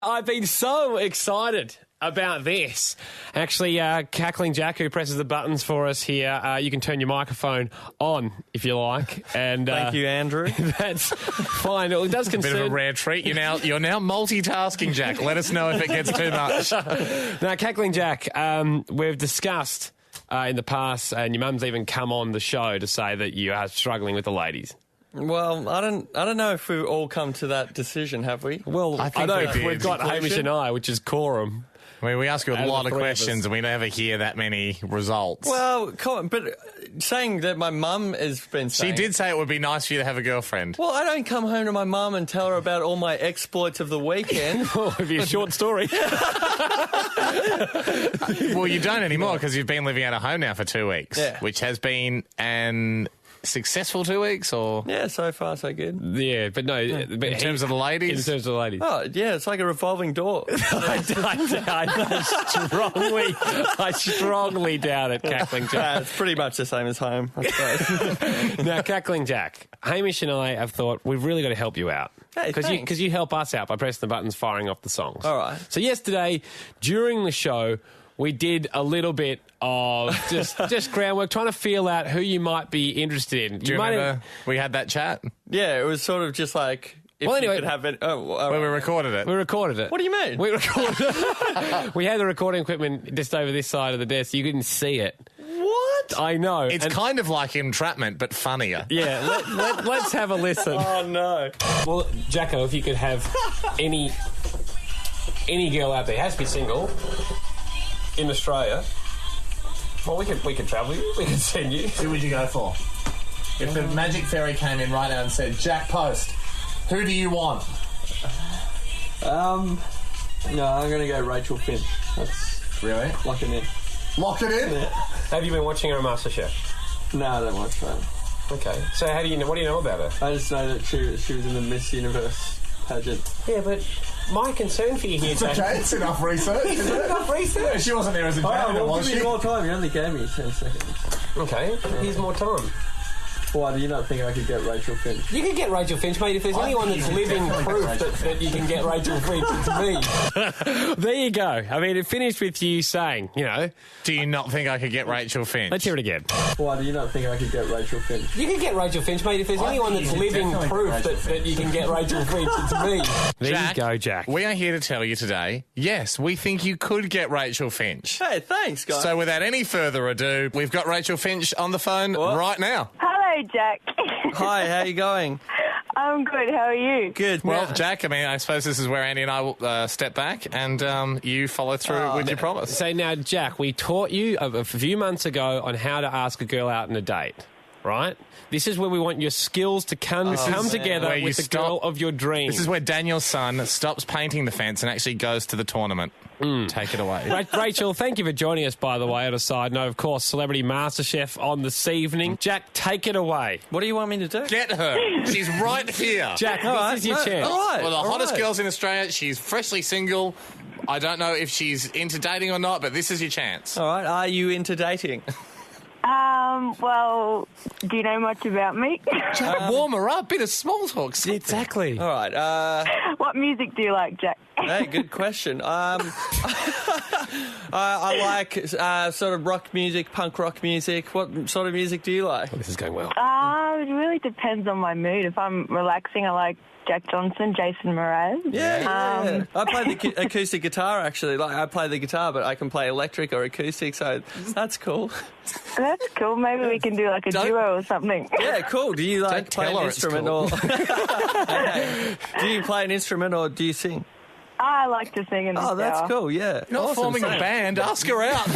I've been so excited about this. Actually, Cackling Jack, who presses the buttons for us here, you can turn your microphone on if you like. And Thank you, Andrew. That's fine. It does concern... Bit of a rare treat. You're now multitasking, Jack. Let us know if it gets too much. Now, Cackling Jack, we've discussed in the past, and your mum's even come on the show to say that you are struggling with the ladies. Well, I don't know if we've all come to that decision, have we? Well, I think know we did. we've got Hamish and I, which is quorum. I mean, we ask you a Out of lot the of three of questions us. and we never hear that many results. Well, come on, but saying that my mum has been She saying... did say it would be nice for you to have a girlfriend. Well, I don't come home to my mum and tell her about all my exploits of the weekend. Oh, it'd be a short story. Well, you don't anymore because you've been living out of home now for 2 weeks, Yeah. which has been an successful 2 weeks, or Yeah, so far so good. Yeah, but no. But in terms of the ladies? In terms of the ladies. Oh, yeah, it's like a revolving door. I strongly doubt it, Cackling Jack. It's pretty much the same as home, I suppose. Now, Cackling Jack, Hamish and I have thought we've really got to help you out. Hey, thanks. Because you help us out by pressing the buttons, firing off the songs. All right. So yesterday, during the show, we did a little bit of just groundwork, trying to feel out who you might be interested in. Do you remember we had that chat? Yeah, it was sort of just like... If Well, anyway- you could have it... Oh, all Where we right. recorded it. We recorded it. What do you mean? We recorded it. We had the recording equipment just over this side of the desk. You couldn't see it. What? I know. It's And- kind of like entrapment, but funnier. Yeah, let's have a listen. Oh, no. Well, Jacko, if you could have any girl out there, has to be single, in Australia. Well, we could travel you. We could send you. Who would you go for? If the magic fairy came in right now and said, Jack Post, who do you want? No, I'm going to go Rachael Finch. That's Really? locking in. Lock it in? Yeah. Have you been watching her on MasterChef? No, I don't watch that. Okay. So how do you know? What do you know about her? I just know that she was in the Miss Universe pageant. Yeah, but my concern for you here, Jack. it's enough research. Is it enough research? She wasn't there as a Give me more time. You only gave me 10 seconds. Okay, here's more time. Why do you not think I could get Rachael Finch? You could get Rachael Finch, mate. If there's anyone that's living proof that you can get Rachael Finch, it's me. There you go. I mean, it finished with you saying, Do you not think I could get Rachael Finch? let's hear it again. Why do you not think I could get Rachael Finch? You can get Rachael Finch, mate. If there's anyone that's living proof that you can get Rachael Finch, it's me. There Jack, you go, Jack. We are here to tell you today, yes, we think you could get Rachael Finch. Hey, thanks, guys. So without any further ado, we've got Rachael Finch on the phone right now. Hello, Jack. Hi, how you going? I'm good. How are you? Good. Well, Now- Jack, I mean, I suppose this is where Andy and I will step back and you follow through with your promise. So now, Jack, we taught you a few months ago on how to ask a girl out on a date, right? This is where we want your skills to come together Where you with the stop- girl of your dreams. This is where Daniel's son stops painting the fence and actually goes to the tournament. Take it away. Rachel, thank you for joining us, by the way, on a side note. Of course, Celebrity MasterChef on this evening. Jack, take it away. what do you want me to do? Get her. She's right here. Jack, this right, is your no, chance. all right. One of the all hottest right. girls in Australia. She's freshly single. I don't know if she's into dating or not, but this is your chance. All right, are you into dating? Well, do you know much about me? Jack, warm her up. Bit of small talk. something. Exactly. All right, What music do you like, Jack? hey, good question. I like sort of rock music, punk rock music. What sort of music do you like? This is going well. It really depends on my mood. If I'm relaxing, I like Jack Johnson, Jason Mraz. Yeah. I play the acoustic guitar, actually. Like, I play the guitar, but I can play electric or acoustic, so that's cool. That's cool. Maybe we can do like a Don't- duo or something. Yeah, cool. Do you like Don't play tell an her it's instrument cool. or do you play an instrument or do you sing? I like to sing in the Oh, that's shower. cool. Yeah, Not awesome. forming a band. Ask her out.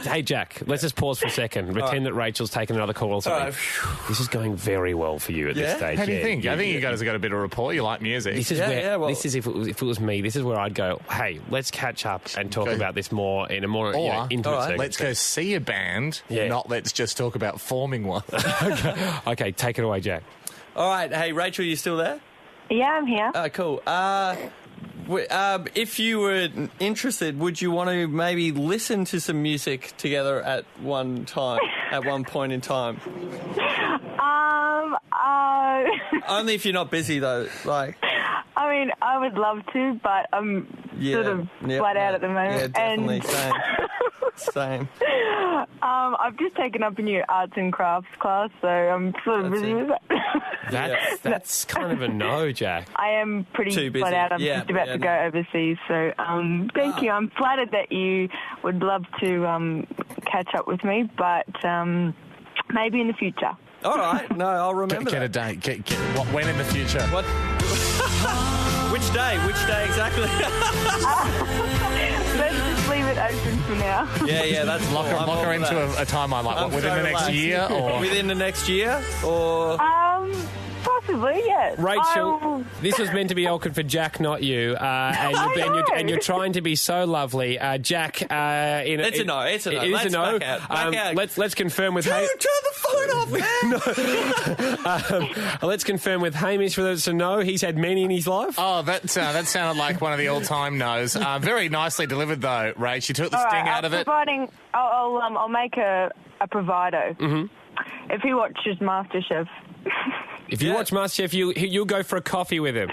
Hey, Jack, let's just pause for a second. Pretend that Rachel's taken another call or something. All right. This is going very well for you at this Yeah? stage. How do you Yeah, think? yeah, I think yeah. you guys have got a bit of rapport. You like music. This is Yeah, where. yeah, well- This is if it was me. This is where I'd go. Hey, let's catch up and talk Okay. about this more in a more Or, intimate. all right, let's go see a band, Yeah. not let's just talk about forming one. Okay, take it away, Jack. All right. Hey, Rachel, you still there? Yeah, I'm here. Cool. If you were interested, would you want to maybe listen to some music together at one point in time? Uh, Only if you're not busy, though. Like, I mean, I would love to, but I'm sort of flat out at the moment. Yeah, definitely. Same. I've just taken up a new arts and crafts class, so I'm sort of busy with that. That's kind of a no, Jack. I am pretty Too busy. flat out. I'm just about to go overseas, so thank you. I'm flattered that you would love to catch up with me, but maybe in the future. All right. No, I'll remember Get a date. Get when in the future? What? Which day? Which day exactly? Let's just leave it open for now. Yeah, that's Lock her into a timeline, like what, within the next year, or within the next year, or Possibly, yes. Rachael, this was meant to be awkward for Jack, not you. And you're trying to be so lovely. Jack, it's a no. It's a no. It is a no. Back out. Let's confirm with Turn the phone off, man. Let's confirm with Hamish whether it's a no. He's had many in his life. Oh, that sounded like one of the all-time no's. Very nicely delivered, though, Rach. You took the sting out of it. I'll make a bravado. Mm-hmm. If he watches MasterChef. If you watch MasterChef, you'll go for a coffee with him.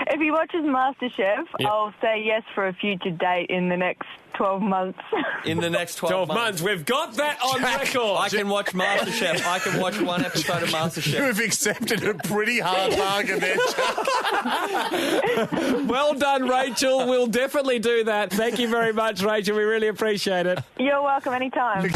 If he watches MasterChef, I'll say yes for a future date in the next 12 months. In the next 12 months. We've got that on record. I can watch MasterChef. I can watch one episode of MasterChef. You've accepted a pretty hard bargain there, Jack. Well done, Rachael. We'll definitely do that. Thank you very much, Rachael. We really appreciate it. You're welcome anytime.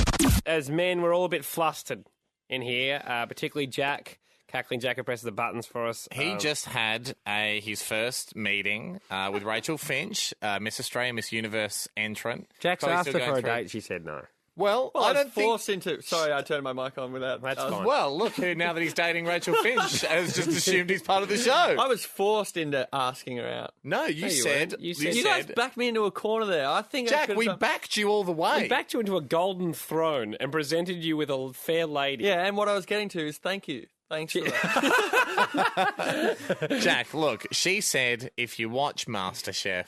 As men, we're all a bit flustered in here, particularly Jack. Cackling Jack presses the buttons for us. He just had his first meeting with Rachael Finch, Miss Australia, Miss Universe entrant. Jack's asked her for a date. She said no. Well, I don't forced think... into... Sorry, I turned my mic on without... That's fine. Well, look, now that he's dating Rachael Finch, has just assumed he's part of the show. I was forced into asking her out. No, you said... You guys backed me into a corner there. I think Jack, we backed you all the way. We backed you into a golden throne and presented you with a fair lady. Yeah, and what I was getting to is thank you. Thanks for that. Jack, look, she said if you watch MasterChef,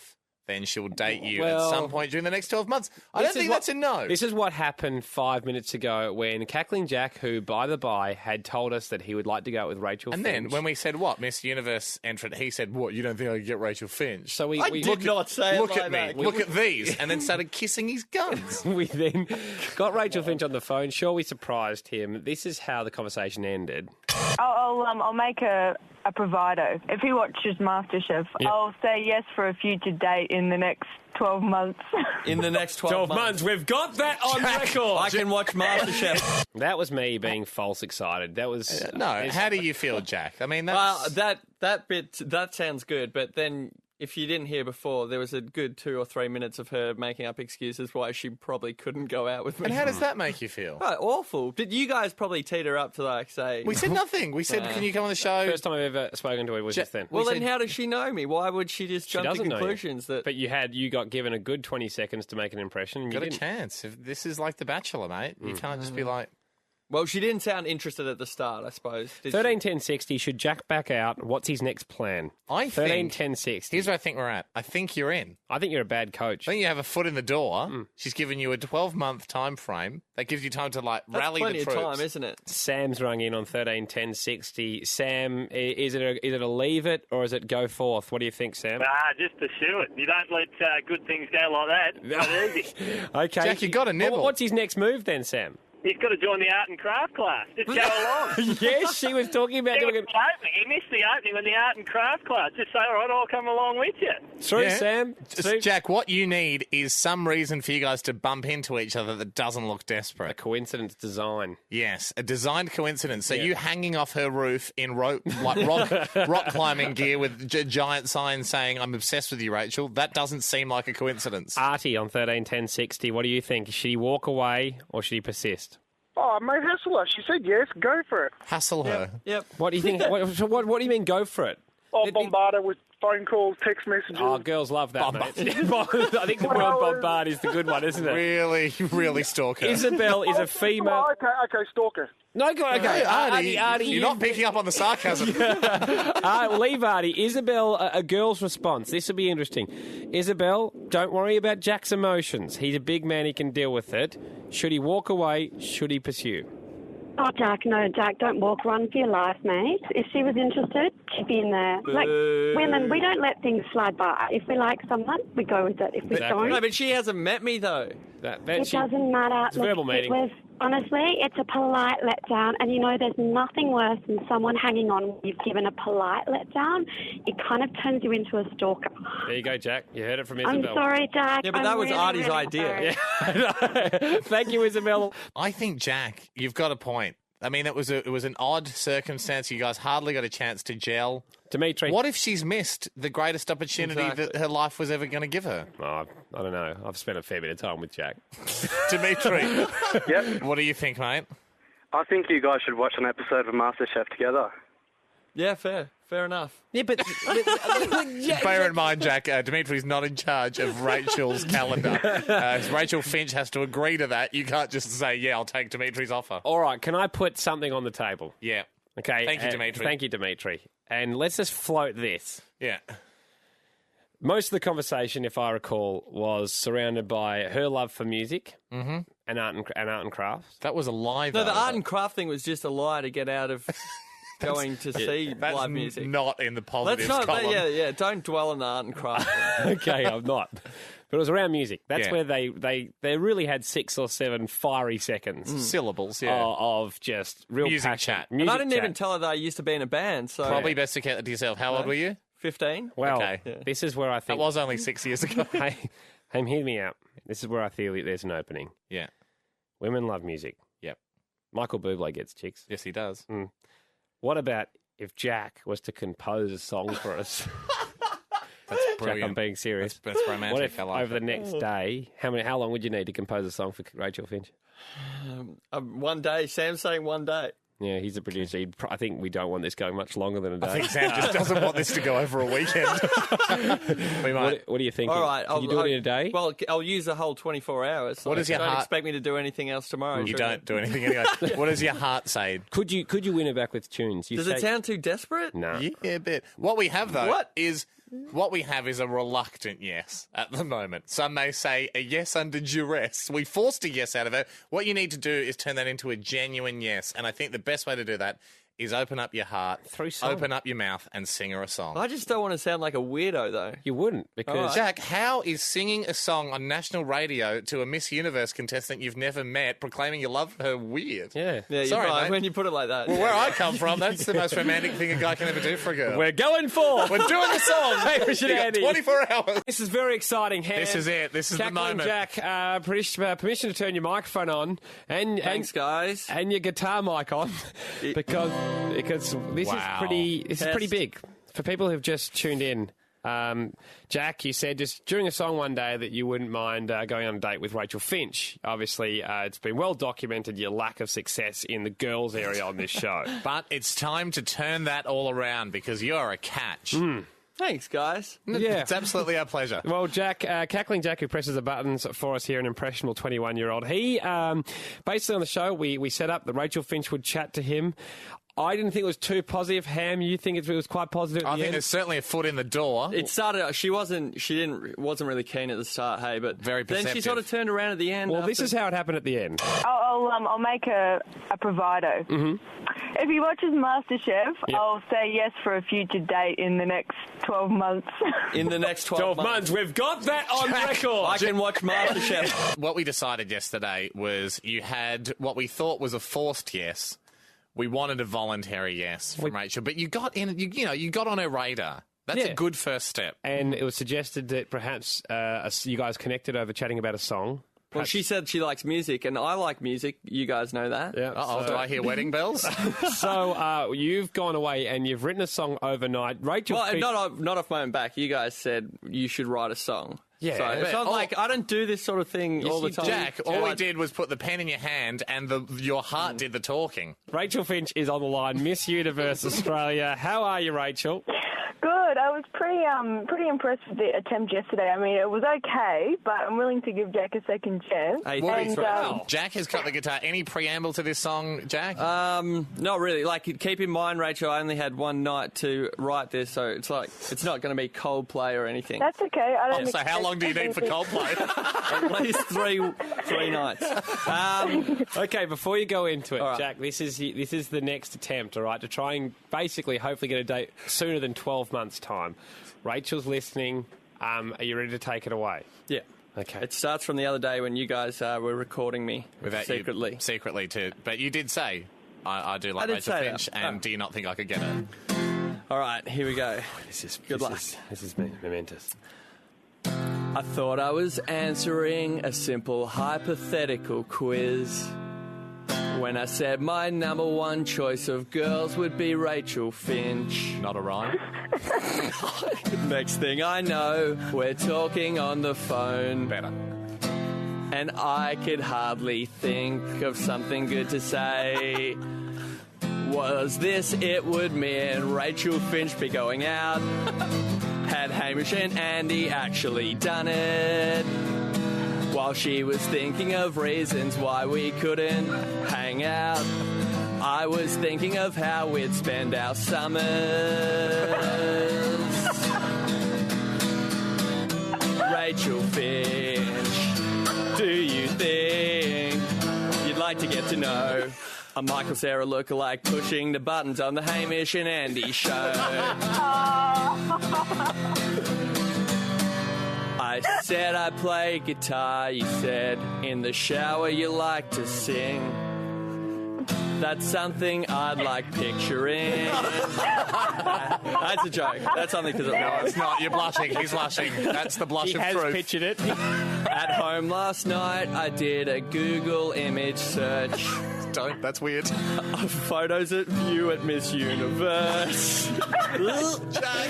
then she'll date you at some point during the next 12 months. I don't think that's a no. This is what happened 5 minutes ago when Cackling Jack, who, by the by, had told us that he would like to go out with Rachael Finch. And then when we said, what, Miss Universe entrant, he said, what, you don't think I could get Rachael Finch? So I did not say it Look like at that. me. Look at these. And then started kissing his guns. We then got Rachael Finch on the phone. Sure, we surprised him. This is how the conversation ended. I'll make a bravado. If he watches MasterChef, I'll say yes for a future date in the next 12 months. In the next 12 months. We've got that on record. I can watch MasterChef. That was me being false excited. That was... No, how do you feel, Jack? I mean, that's... that bit, that sounds good, but then... If you didn't hear before, there was a good 2 or 3 minutes of her making up excuses why she probably couldn't go out with me. And how does that make you feel? Oh, awful. Did you guys probably teed her up to, like, say... We said nothing. We said, can you come on the show? First time I've ever spoken to her was just then. Well, then how does she know me? Why would she just jump to conclusions that... But you got given a good 20 seconds to make an impression. And got a chance. If this is like The Bachelor, mate. You can't just be like... Well, she didn't sound interested at the start, I suppose. 13-10-60, should Jack back out? What's his next plan? I think... 13-10-60. Here's where I think we're at. I think you're in. I think you're a bad coach. I think you have a foot in the door. She's given you a 12-month time frame. That gives you time to, like, rally the troops. That's plenty of time, isn't it? Sam's rung in on 13-10-60. Sam, is it a leave it or is it go forth? What do you think, Sam? Just pursue it. You don't let good things go like that. It's not easy. Okay. Jack, you got to nibble. Well, what's his next move then, Sam? He's got to join the art and craft class. Just go along. Yes, she was talking about doing it. He missed the opening when the art and craft class. Just say, all right, I'll come along with you. True, Sam. Jack, what you need is some reason for you guys to bump into each other that doesn't look desperate. A coincidence design. Yes, a designed coincidence. So you hanging off her roof in rock climbing gear with giant signs saying, I'm obsessed with you, Rachael. That doesn't seem like a coincidence. Artie on 13-10-60. What do you think? Should he walk away or should he persist? Oh, mate, hassle her. She said yes, go for it. Hassle her. Yep. What do you think? what do you mean go for it? Oh, bombard her with phone calls, text messages. Oh, girls love that, mate. I think the word bombard is the good one, isn't it? Really stalker. Isabel is a female... Oh, okay, stalker. No, okay. Artie, you're not picking up on the sarcasm. Leave Artie. Isabel, a girl's response. This will be interesting. Isabel, don't worry about Jack's emotions. He's a big man. He can deal with it. Should he walk away? Should he pursue? Oh, Jack, no, Jack, don't walk. Run for your life, mate. If she was interested, she'd be in there. Like, women, we don't let things slide by. If we like someone, we go with it. If we don't... No, but she hasn't met me, though. It doesn't matter. It's a verbal meeting. Honestly, it's a polite letdown. And, you know, there's nothing worse than someone hanging on when you've given a polite letdown. It kind of turns you into a stalker. There you go, Jack. You heard it from Isabel. I'm sorry, Jack. Yeah, but that was really, Artie's really idea. sorry. Thank you, Isabel. I think, Jack, you've got a point. I mean, it was an odd circumstance. You guys hardly got a chance to gel. Dimitri. What if she's missed the greatest opportunity that her life was ever going to give her? Oh, I don't know. I've spent a fair bit of time with Jack. Dimitri. Yep. What do you think, mate? I think you guys should watch an episode of MasterChef together. Yeah, fair enough. Yeah, but... Bear in mind, Jack, Dimitri's not in charge of Rachel's calendar. Rachael Finch has to agree to that. You can't just say, yeah, I'll take Dimitri's offer. All right, can I put something on the table? Yeah. Okay. Thank you, Dimitri. Thank you, Dimitri. And let's just float this. Yeah. Most of the conversation, if I recall, was surrounded by her love for music and art and crafts. That was a lie, No, though. the art and craft thing was just a lie to get out of going to see That's live music. not in the positives Let's not, column. yeah, don't dwell on the art and craft. Okay, I'm not. But it was around music. That's Yeah. where they really had 6 or 7 fiery seconds Syllables, yeah. of just real Music passion. chat. And I didn't even tell her that I used to be in a band, so... Probably best to keep that to yourself. How old were you? 15? Well, Okay. this is where I That think... was only 6 years ago. Hey, hear me out. This is where I feel there's an opening. Yeah. Women love music. Yep. Michael Bublé gets chicks. Yes, he does. What about if Jack was to compose a song for us? That's Jack, brilliant. I'm being serious. That's romantic. What if I like over it. the next day, how long would you need to compose a song for Rachael Finch? One day. Sam's saying one day. Yeah, he's a producer. I think we don't want this going much longer than a day. I think Sam just doesn't want this to go over a weekend. We might. What do you think? All right. Can you do it in a day? Well, I'll use the whole 24 hours. What does your don't heart- expect me to do anything else tomorrow. You should don't do anything anyway. What does your heart say? Could you win it back with tunes? Does it sound too desperate? No. Yeah, a bit. What we have, though, What? is a reluctant yes at the moment. Some may say a yes under duress. We forced a yes out of it. What you need to do is turn that into a genuine yes. And I think the best way to do that is open up your heart, Through song. open up your mouth, and sing her a song. I just don't want to sound like a weirdo, though. You wouldn't, because All right. Jack, how is singing a song on national radio to a Miss Universe contestant you've never met, proclaiming your love for her, weird? yeah. Yeah, Sorry, you're right. mate. When you put it like that. Well, where I come from, that's the most romantic thing a guy can ever do for a girl. We're going for. We're doing the song. Hamish You got Andy. 24 hours. This is very exciting. Ham. This is it. This is the Cackling moment. Jack, permission to turn your microphone on and Thanks, guys. and your guitar mic on because this Wow. is pretty big for people who've just tuned in. Jack, you said just during a song one day that you wouldn't mind going on a date with Rachael Finch. Obviously, it's been well documented your lack of success in the girls area on this show. But it's time to turn that all around because you're a catch. Thanks, guys. Yeah. It's absolutely our pleasure. Well, Jack, Cackling Jack, who presses the buttons for us here, an impressionable 21-year-old. He, basically on the show, we set up that Rachael Finch would chat to him. I didn't think it was too positive. Ham, you think it was quite positive? I think there's certainly a foot in the door. It started. She wasn't really keen at the start. Hey, but Very then she perceptive. sort of turned around at the end. Well, this after- is how it happened at the end. I'll make a proviso. Mm-hmm. If he watches MasterChef, I'll say yes for a future date in the next 12 months. in the next 12 months. We've got that on record. I can watch MasterChef. What we decided yesterday was you had what we thought was a forced yes. We wanted a voluntary yes from Rachel, but you got on her radar. That's a good first step. And it was suggested that perhaps you guys connected over chatting about a song. Well, she said she likes music, and I like music. You guys know that. Yeah. Uh-oh, do I hear wedding bells? So you've gone away and you've written a song overnight. Rachel, Well, not off my own back. You guys said you should write a song. Yeah, So it's but- not like I don't do this sort of thing all the time. Jack, all we did was put the pen in your hand and your heart did the talking. Rachel Finch is on the line, Miss Universe Australia. How are you, Rachel? Good. good. I was pretty impressed with the attempt yesterday. I mean, it was okay, but I'm willing to give Jack a second chance. Jack has got the guitar. Any preamble to this song, Jack? Not really. Like, keep in mind, Rachel, I only had one night to write this, so it's like it's not going to be Coldplay or anything. That's okay. I don't So how long do you need for Coldplay? At least three nights. Okay, before you go into it, All right. Jack, this is the next attempt, all right, to try and basically hopefully get a date sooner than 12 months' time. Rachel's listening. Are you ready to take it away? Yeah. Okay. It starts from the other day when you guys were recording me secretly. Secretly, too. But you did say, I do like I did Rachael say Finch, that. and do you not think I could get it? All right, here we go. Good luck. This is momentous. I thought I was answering a simple hypothetical quiz when I said my number one choice of girls would be Rachael Finch. Not a rhyme? Next thing I know, we're talking on the phone. Better. And I could hardly think of something good to say. Was this it? Would me and Rachael Finch be going out? Had Hamish and Andy actually done it? While she was thinking of reasons why we couldn't hang out, I was thinking of how we'd spend our summers. Rachael Finch, do you think you'd like to get to know a Michael Cera lookalike pushing the buttons on the Hamish and Andy show? I said I play guitar, you said in the shower you like to sing. That's something I'd like picturing. That's a joke. That's something because No, it's not. You're blushing. He's blushing. That's the blush He of has truth. pictured it. At home last night, I did a Google image search Don't. That's weird. of photos of you at Miss Universe. Jack,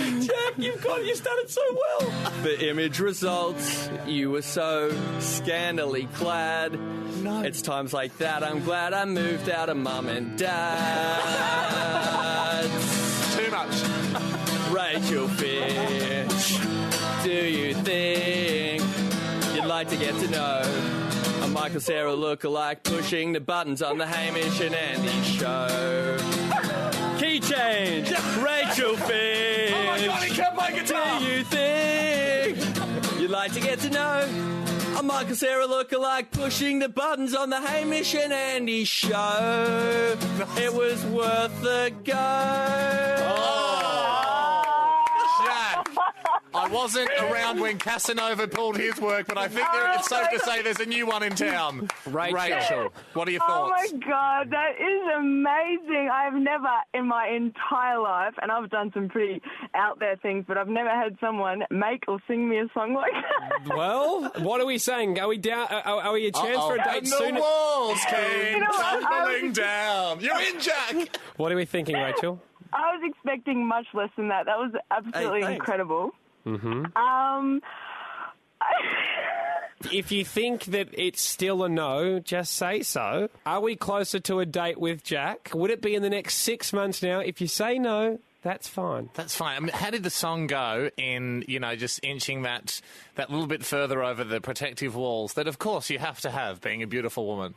you've done it so well. The image results, you were so scantily clad. No. It's times like that I'm glad I moved out of mum and dad's. Too much. Rachael Finch, do you think you'd like to get to know a Michael Cera lookalike pushing the buttons on the Hamish and Andy show? Key change, Rachael Finch. Oh my God, he kept my guitar. Do you think you'd like to get to know a Michael Cera lookalike pushing the buttons on the Hamish and Andy show? It was worth a go. Jack, I wasn't around when Casanova pulled his work, but I think it's safe to say there's a new one in town. Rachel, what are your Oh thoughts? my God, that is amazing. I've never in my entire life, and I've done some pretty out there things, but I've never had someone make or sing me a song like that. Well, what are we saying? Are we down? Are we a chance for a date And sooner? the walls came You know what? tumbling down. You're in, Jack. What are we thinking, Rachel? I was expecting much less than that. That was absolutely thanks. incredible. If you think that it's still a no, just say so. Are we closer to a date with Jack? Would it be in the next 6 months now? If you say no, that's fine. That's fine. I mean, how did the song go in, just inching that little bit further over the protective walls that, of course, you have to have being a beautiful woman?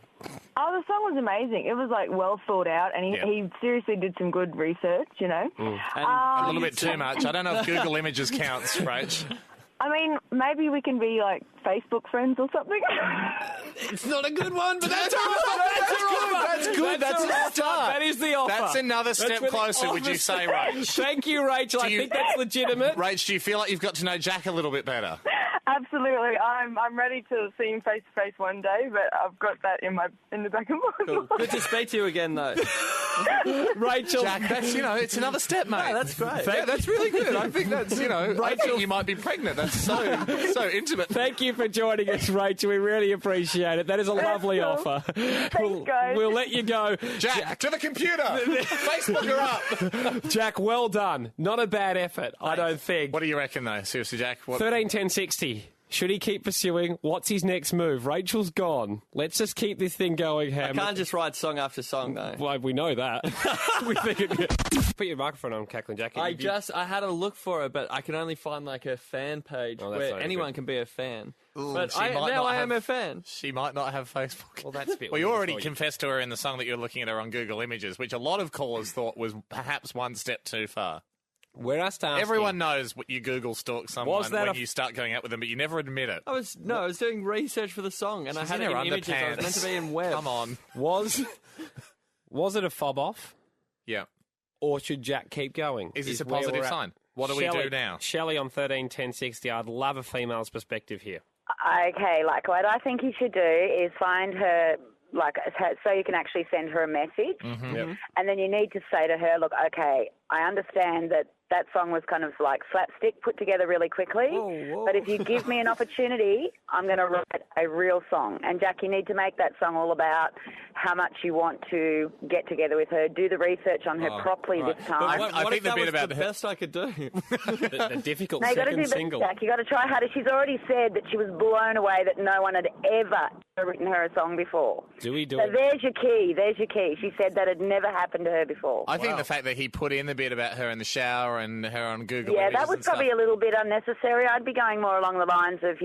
Oh, the song was amazing. It was like well thought out, and he seriously did some good research, A little bit too much. I don't know if Google Images counts, Rach. I mean, maybe we can be like Facebook friends or something. It's not a good one, but that's That's good. That's a start. That is the offer. That's another step where the closer, would you offer's- say, Rach? Thank you, Rachel. I you- think that's legitimate. Rach, do you feel like you've got to know Jack a little bit better? Absolutely. I'm ready to see him face to face one day, but I've got that in the back of my mind. Good to speak to you again, though. Rachel. Jack, that's, it's another step, mate. That's great. Yeah, that's really good. I think that's, I think you might be pregnant. That's so intimate. Thank you for joining us, Rachel. We really appreciate it. That is a lovely cool. offer. Thanks, guys. We'll let you go. Jack, to the computer. Facebook her up. Jack, well done. Not a bad effort, I don't think. What do you reckon, though? Seriously, Jack? What? 13 10 60. Should he keep pursuing? What's his next move? Rachel's gone. Let's just keep this thing going, Ham. I can't just write song after song, though. Well, we know that. We think Put your microphone on, Cackling Jack. I had a look for it, but I can only find like a fan page where anyone can be a fan. But I am a fan. She might not have Facebook. Well, that's a bit We weird already for you. confessed to her in the song that you're looking at her on Google Images, which a lot of callers thought was perhaps one step too far. We're asked to ask Everyone knows what you Google stalk someone Was that when you start going out with them, but you never admit it. I was doing research for the song, and She's I had in it her in images. I was underpants. meant to be in web. Come on. Was it a fob off, Yeah. or should Jack keep going? Is this a where positive we're at. sign? What do we do now? Shelley on 131060. I'd love a female's perspective here. Okay, like what I think you should do is find her, like, so you can actually send her a message. Yep. And then you need to say to her, look, okay, I understand that song was kind of like slapstick, put together really quickly. Whoa. But if you give me an opportunity, I'm going to write a real song. And, Jack, you need to make that song all about how much you want to get together with her. Do the research on her properly Right. this But time. what I if think the that bit was about the her- best I could do? The difficult No, you got to do second better, single. Jack. You got to try harder. She's already said that she was blown away that no one had ever written her a song before. Do we do So it? there's your key. There's your key. She said that had never happened to her before. I think the fact that he put in the bit about her in the shower and her on Google Yeah, Images that was and probably stuff. a little bit unnecessary. I'd be going more along the lines of,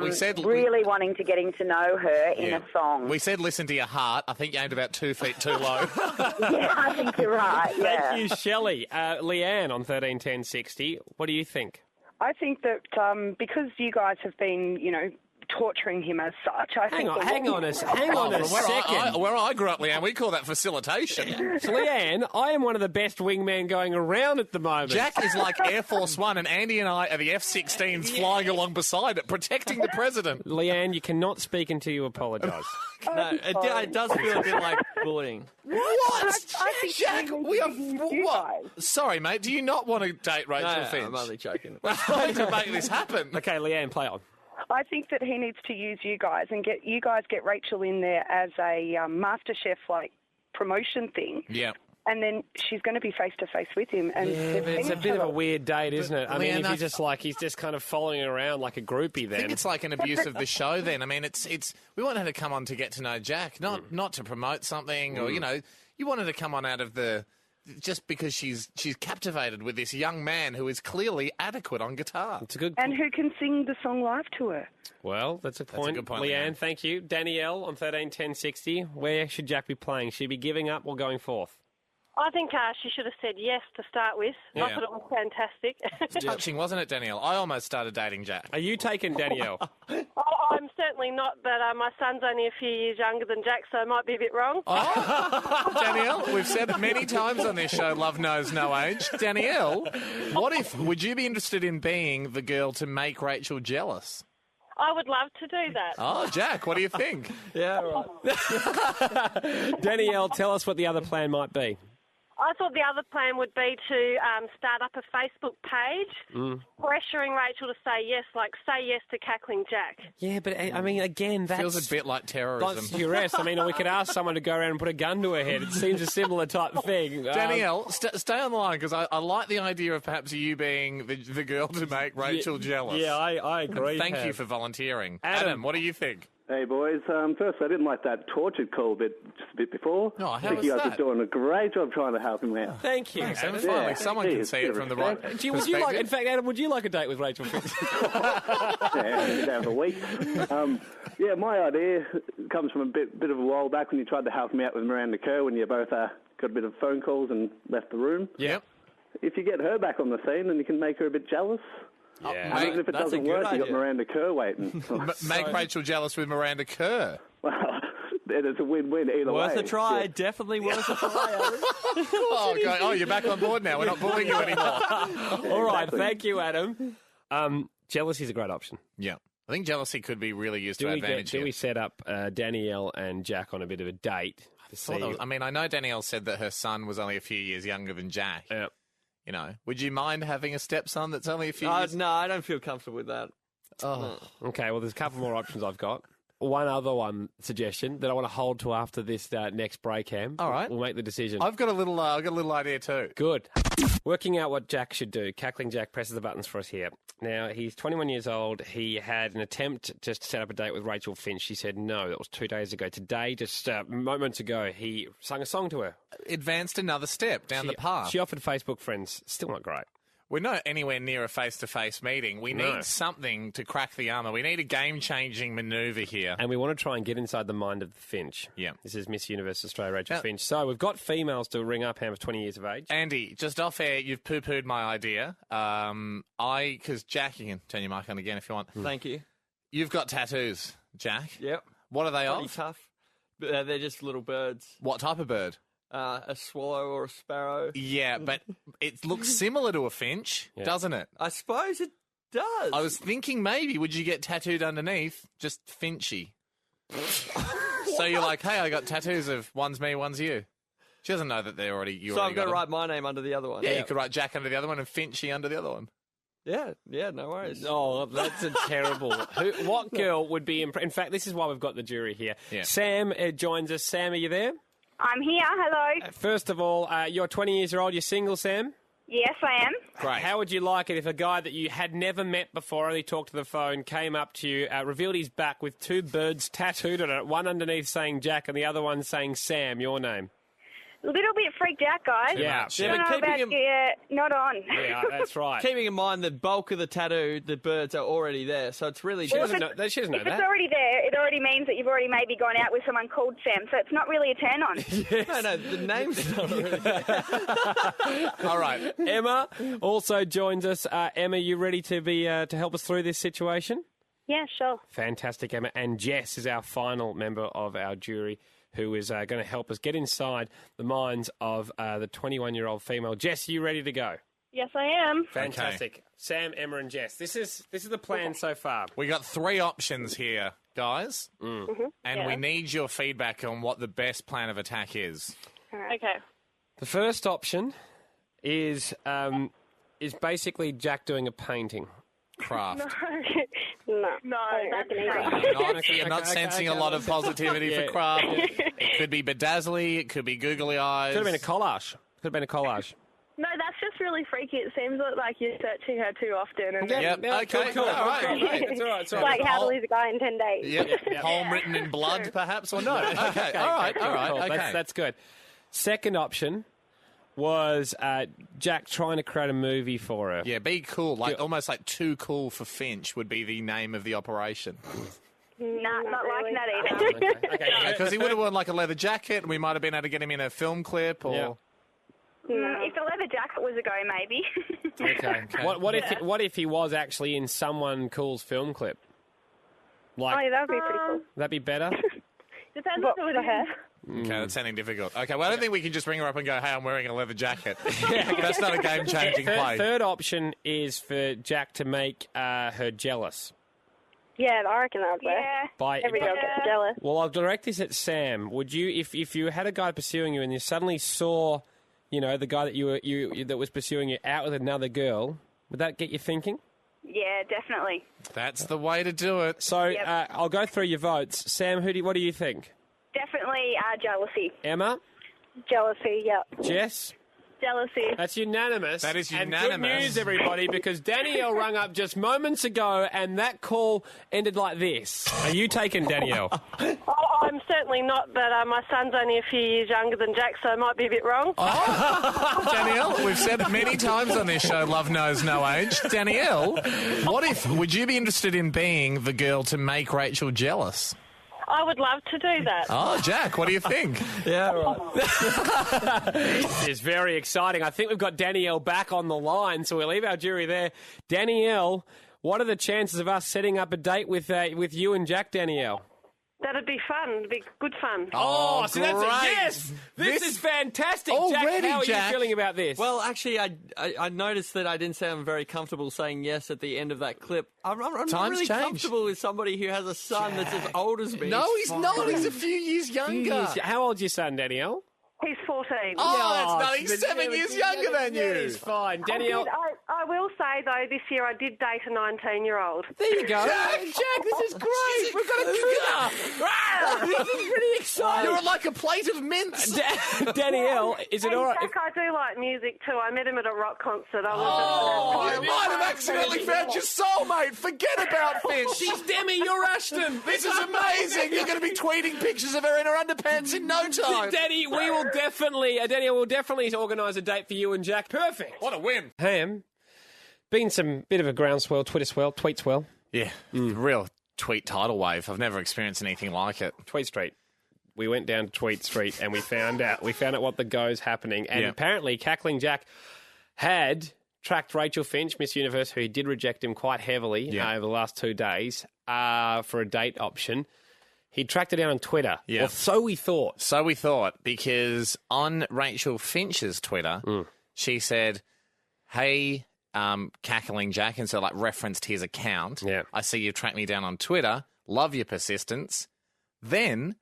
We said- really wanting to getting to know her in a song. We said listen to your heart. I think you aimed about 2 feet too low. Yeah, I think you're right. Yeah. Thank you, Shelley. Leanne on 131060. What do you think? I think that because you guys have been, torturing him as such, I think... Hang on a second. Where I grew up, Leanne, we call that facilitation. So, Leanne, I am one of the best wingmen going around at the moment. Jack is like Air Force One, and Andy and I are the F-16s flying along beside it, protecting the president. Leanne, you cannot speak until you apologise. No, it does feel a bit like bullying. What? I think Jack, she we are... was you What? guys. Sorry, mate, do you not want to date Rachel No, Finch? I'm only joking. We're trying to make this happen. Okay, Leanne, play on. I think that he needs to use you guys and get Rachel in there as a MasterChef promotion thing. Yeah. And then she's going to be face to face with him. And It's a bit of a weird date, isn't it? I mean, Leanne, if he's just kind of following around like a groupie I then. think it's like an abuse of the show then. I mean, it's we want her to come on to get to know Jack, not to promote something or, you want her to come on out of the... Just because she's captivated with this young man who is clearly adequate on guitar. It's a good and who can sing the song live to her. Well, that's a point. good point, Leanne, Leanne. thank you. Danielle on 131060. Where should Jack be playing? Should he be giving up or going forth? I think she should have said yes to start with. Yeah. I thought it was fantastic. Touching, wasn't it, Danielle? I almost started dating Jack. Are you taking Danielle? I'm certainly not, but my son's only a few years younger than Jack, so I might be a bit wrong. Danielle, we've said it many times on this show, love knows no age. Danielle, would you be interested in being the girl to make Rachel jealous? I would love to do that. Oh, Jack, what do you think? Yeah, right. Danielle, tell us what the other plan might be. I thought the other plan would be to start up a Facebook page, pressuring Rachel to say yes, like say yes to Cackling Jack. Yeah, but I mean, again, that Feels a bit like terrorism. That's duress. I mean, or we could ask someone to go around and put a gun to her head. It seems a similar type of thing. Danielle, stay on the line because I like the idea of perhaps you being the girl to make Rachel jealous. Yeah, I agree. Thank you for volunteering. Adam. Adam, what do you think? Hey, boys. First, I didn't like that tortured call just a bit before. Oh, how I think was you guys that? are doing a great job trying to help him out. Thank you. Thanks, Adam. Adam. Finally, Yeah. someone can Geez, see it from the right respect. Would you like? In fact, Adam, would you like a date with Rachel Finch? Yeah, down the week. My idea comes from a bit of a while back when you tried to help me out with Miranda Kerr when you both got a bit of phone calls and left the room. Yep. If you get her back on the scene, then you can make her a bit jealous. Yeah. And even if it that's a doesn't good work, you got idea. Miranda Kerr waiting. Make Rachel jealous with Miranda Kerr. Well, it's a win-win either way. Worth a try. Yeah. Definitely worth a try, Adam. Oh, you're back on board now. We're not bullying you anymore. All right, thank you, Adam. Jealousy is a great option. Yeah. I think jealousy could be really used Do to we advantage do here. we set up Danielle and Jack on a bit of a date to see? I mean, I know Danielle said that her son was only a few years younger than Jack. Yeah. You know, would you mind having a stepson that's only a few years? No, I don't feel comfortable with that. Okay, well, there's a couple more options I've got. one other suggestion that I want to hold to after this next break, Ham. All right. We'll make the decision. I've got a little idea too. Good. Working out what Jack should do. Cackling Jack presses the buttons for us here. Now, he's 21 years old. He had an attempt just to set up a date with Rachael Finch. She said no. That was 2 days ago. Today, just moments ago, he sung a song to her. Advanced another step down the path. She offered Facebook friends. Still not great. We're not anywhere near a face-to-face meeting. We need something to crack the armour. We need a game-changing manoeuvre here. And we want to try and get inside the mind of the Finch. Yeah. This is Miss Universe Australia, Rachael Finch. So we've got females to ring up, Ham, of 20 years of age. Andy, just off air, you've poo-pooed my idea. Because Jack, you can turn your mic on again if you want. Thank you. You've got tattoos, Jack. Yep. What are they Pretty of? tough. They're just little birds. What type of bird? A swallow or a sparrow. Yeah, but it looks similar to a finch, doesn't it? I suppose it does. I was thinking maybe would you get tattooed underneath just Finchy? So you're like, hey, I got tattoos of one's me, one's you. She doesn't know that they're already you. So I've got to write my name under the other one. Yeah, you could write Jack under the other one and Finchy under the other one. Yeah, no worries. Oh, that's a terrible. What girl would be... In fact, this is why we've got the jury here. Yeah. Sam joins us. Sam, are you there? I'm here. Hello. First of all, you're 20 years old. You're single, Sam? Yes, I am. Great. How would you like it if a guy that you had never met before, only talked to the phone, came up to you, revealed his back with 2 birds tattooed on it, one underneath saying Jack and the other one saying Sam, your name? A little bit freaked out, guys. Yeah. Don't know about not on. Yeah, that's right. Keeping in mind the bulk of the tattoo, the birds are already there, so it's really... She doesn't know If that. it's already there, it already means that you've already maybe gone out with someone called Sam, so it's not really a turn-on. No, the name's not already there. All right. Emma also joins us. Emma, you ready to be to help us through this situation? Yeah, sure. Fantastic, Emma. And Jess is our final member of our jury, who is going to help us get inside the minds of the 21-year-old female. Jess, are you ready to go? Yes, I am. Fantastic. Okay. Sam, Emma and Jess. This is the plan so far. We got 3 options here, guys. Mm-hmm. And we need your feedback on what the best plan of attack is. Okay. The first option is basically Jack doing a painting. Craft. No, that's You're not sensing a lot of positivity for craft. It could be bedazzly, it could be googly eyes. Could have been a collage. No, that's just really freaky. It seems like you're searching her too often. And Okay, cool. All right. It's all right. It's like how to lose a guy in 10 days. Yep. Poem written in blood, perhaps, or no? Okay, all right. Cool. Okay. That's good. Second option was Jack trying to create a movie for her. Yeah, be cool. Almost like too cool for Finch would be the name of the operation. Nah, not liking that either. Okay. Because he would have worn like a leather jacket, and we might have been able to get him in a film clip, or... Yeah. If the leather jacket was a go, maybe. Okay. What if he was actually in someone cool's film clip? Like, Oh, yeah, that would be pretty cool. that'd be better. Depends What, on who for it her? is. Okay, that's sounding difficult. Okay, well, I don't think we can just ring her up and go, hey, I'm wearing a leather jacket. That's not a game-changing play. Third option is for Jack to make her jealous. Yeah, I reckon that would work. Yeah. By Every girl gets jealous. Well, I'll direct this at Sam. Would you, if you had a guy pursuing you and you suddenly saw, the guy that that was pursuing you out with another girl, would that get you thinking? Yeah, definitely. That's the way to do it. So Yep. I'll go through your votes. Sam, what do you think? Definitely jealousy. Emma? Jealousy, yep. Jess? Jealousy. That's unanimous. That is And unanimous. good news, everybody, because Danielle rung up just moments ago, and that call ended like this. Are you taken, Danielle? Oh, I'm certainly not, but my son's only a few years younger than Jack, so I might be a bit wrong. Danielle, we've said it many times on this show, Love Knows No Age. Danielle, would you be interested in being the girl to make Rachel jealous? I would love to do that. Oh, Jack, what do you think? Yeah, right. This is very exciting. I think we've got Danielle back on the line, so we'll leave our jury there. Danielle, what are the chances of us setting up a date with you and Jack, Danielle? That'd be fun. It'd be good fun. Oh, so that's a great. yes! This is fantastic, Already, Jack. How are Jack. you feeling about this? Well, actually, I noticed that I didn't sound very comfortable saying yes at the end of that clip. I'm not Times really change. comfortable with somebody who has a son that's as old as me. No, he's not. He's a few years younger. How old's your son, Danielle? He's 14. Oh, that's not. He's 7 years younger than you. It's fine. Danielle, I I will say, though, this year I did date a 19-year-old. There you go. Jack, this is great. We've got a cougar. This is pretty exciting. You're like a plate of mince. Danielle, is it all right? Jack, I do like music too. I met him at a rock concert. You might have accidentally found your soulmate. Forget about Finch. She's Demi, you're Ashton. This is amazing. You're going to be tweeting pictures of her in her underpants in no time. Danny, Danielle will definitely organise a date for you and Jack. Perfect. What a win. Ham, been some bit of a groundswell, tweet swell. Yeah, real tweet tidal wave. I've never experienced anything like it. Tweet Street. We went down to Tweet Street and we found out what the go's happening. And apparently Cackling Jack had tracked Rachael Finch, Miss Universe, who did reject him quite heavily over the last 2 days for a date option. He tracked her down on Twitter. Yeah. Or so we thought. So we thought, because on Rachael Finch's Twitter, she said, hey, Cackling Jack, and so referenced his account. Yeah. I see you've tracked me down on Twitter. Love your persistence. Then,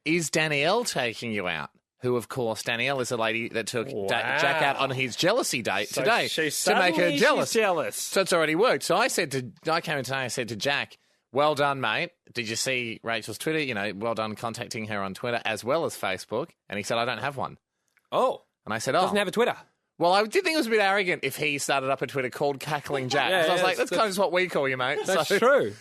is Danielle taking you out? Who, of course, Danielle is a lady that took Jack out on his jealousy date today to make her jealous. So it's already worked. So I came in today, I said to Jack, well done, mate. Did you see Rachel's Twitter? Well done contacting her on Twitter as well as Facebook. And he said, I don't have one. Oh. And I said, Doesn't have a Twitter. Well, I did think it was a bit arrogant if he started up a Twitter called Cackling Jack. So I was like, that's kind of what we call you, mate. That's true.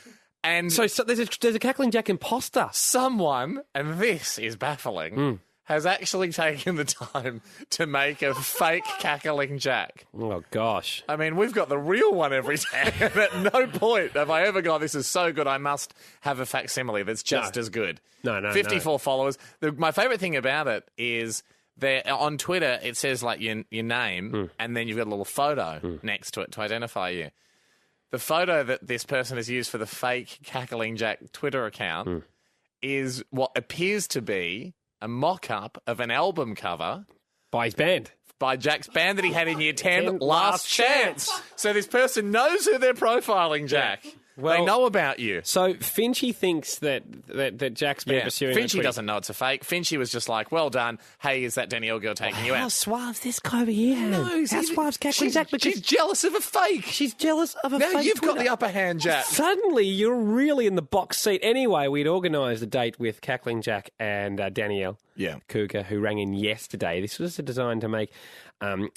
And so there's a Cackling Jack imposter. Someone, and this is baffling, has actually taken the time to make a fake Cackling Jack. Oh, gosh. I mean, we've got the real one every day. And at no point have I ever gone, this is so good, I must have a facsimile that's just as good. No. 54 followers. My favourite thing about it is on Twitter, it says your name, and then you've got a little photo next to it to identify you. The photo that this person has used for the fake Cackling Jack Twitter account is what appears to be a mock-up of an album cover. By his band. By Jack's band that he had in Year 10, Last Chance. So this person knows who they're profiling, Jack. Well, they know about you. So Finchy thinks that Jack's been pursuing. Finchy doesn't know it's a fake. Finchy was just like, well done. Hey, is that Danielle girl taking you out? How suave's this guy over here? No, how suave's Cackling Jack? Because she's jealous of a fake. She's jealous of a fake. Now you've Twitter. got the upper hand, Jack. Suddenly, you're really in the box seat. Anyway, we'd organised a date with Cackling Jack and Danielle Cougar, who rang in yesterday. This was designed to make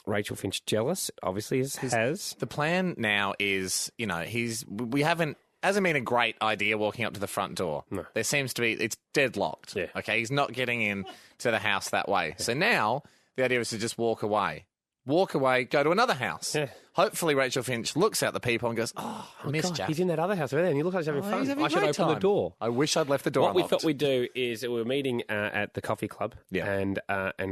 Rachael Finch jealous, obviously, has. The plan now is, we haven't... Hasn't been a great idea walking up to the front door. No. There seems to be, it's deadlocked. Yeah. Okay, he's not getting in to the house that way. So now the idea is to just walk away. Walk away, go to another house. Yeah. Hopefully Rachael Finch looks at the people and goes, I miss Jack. He's in that other house over there and he looks like he's having fun. I should open the door. I wish I'd left the door unlocked. What we thought we'd do is we were meeting at the coffee club and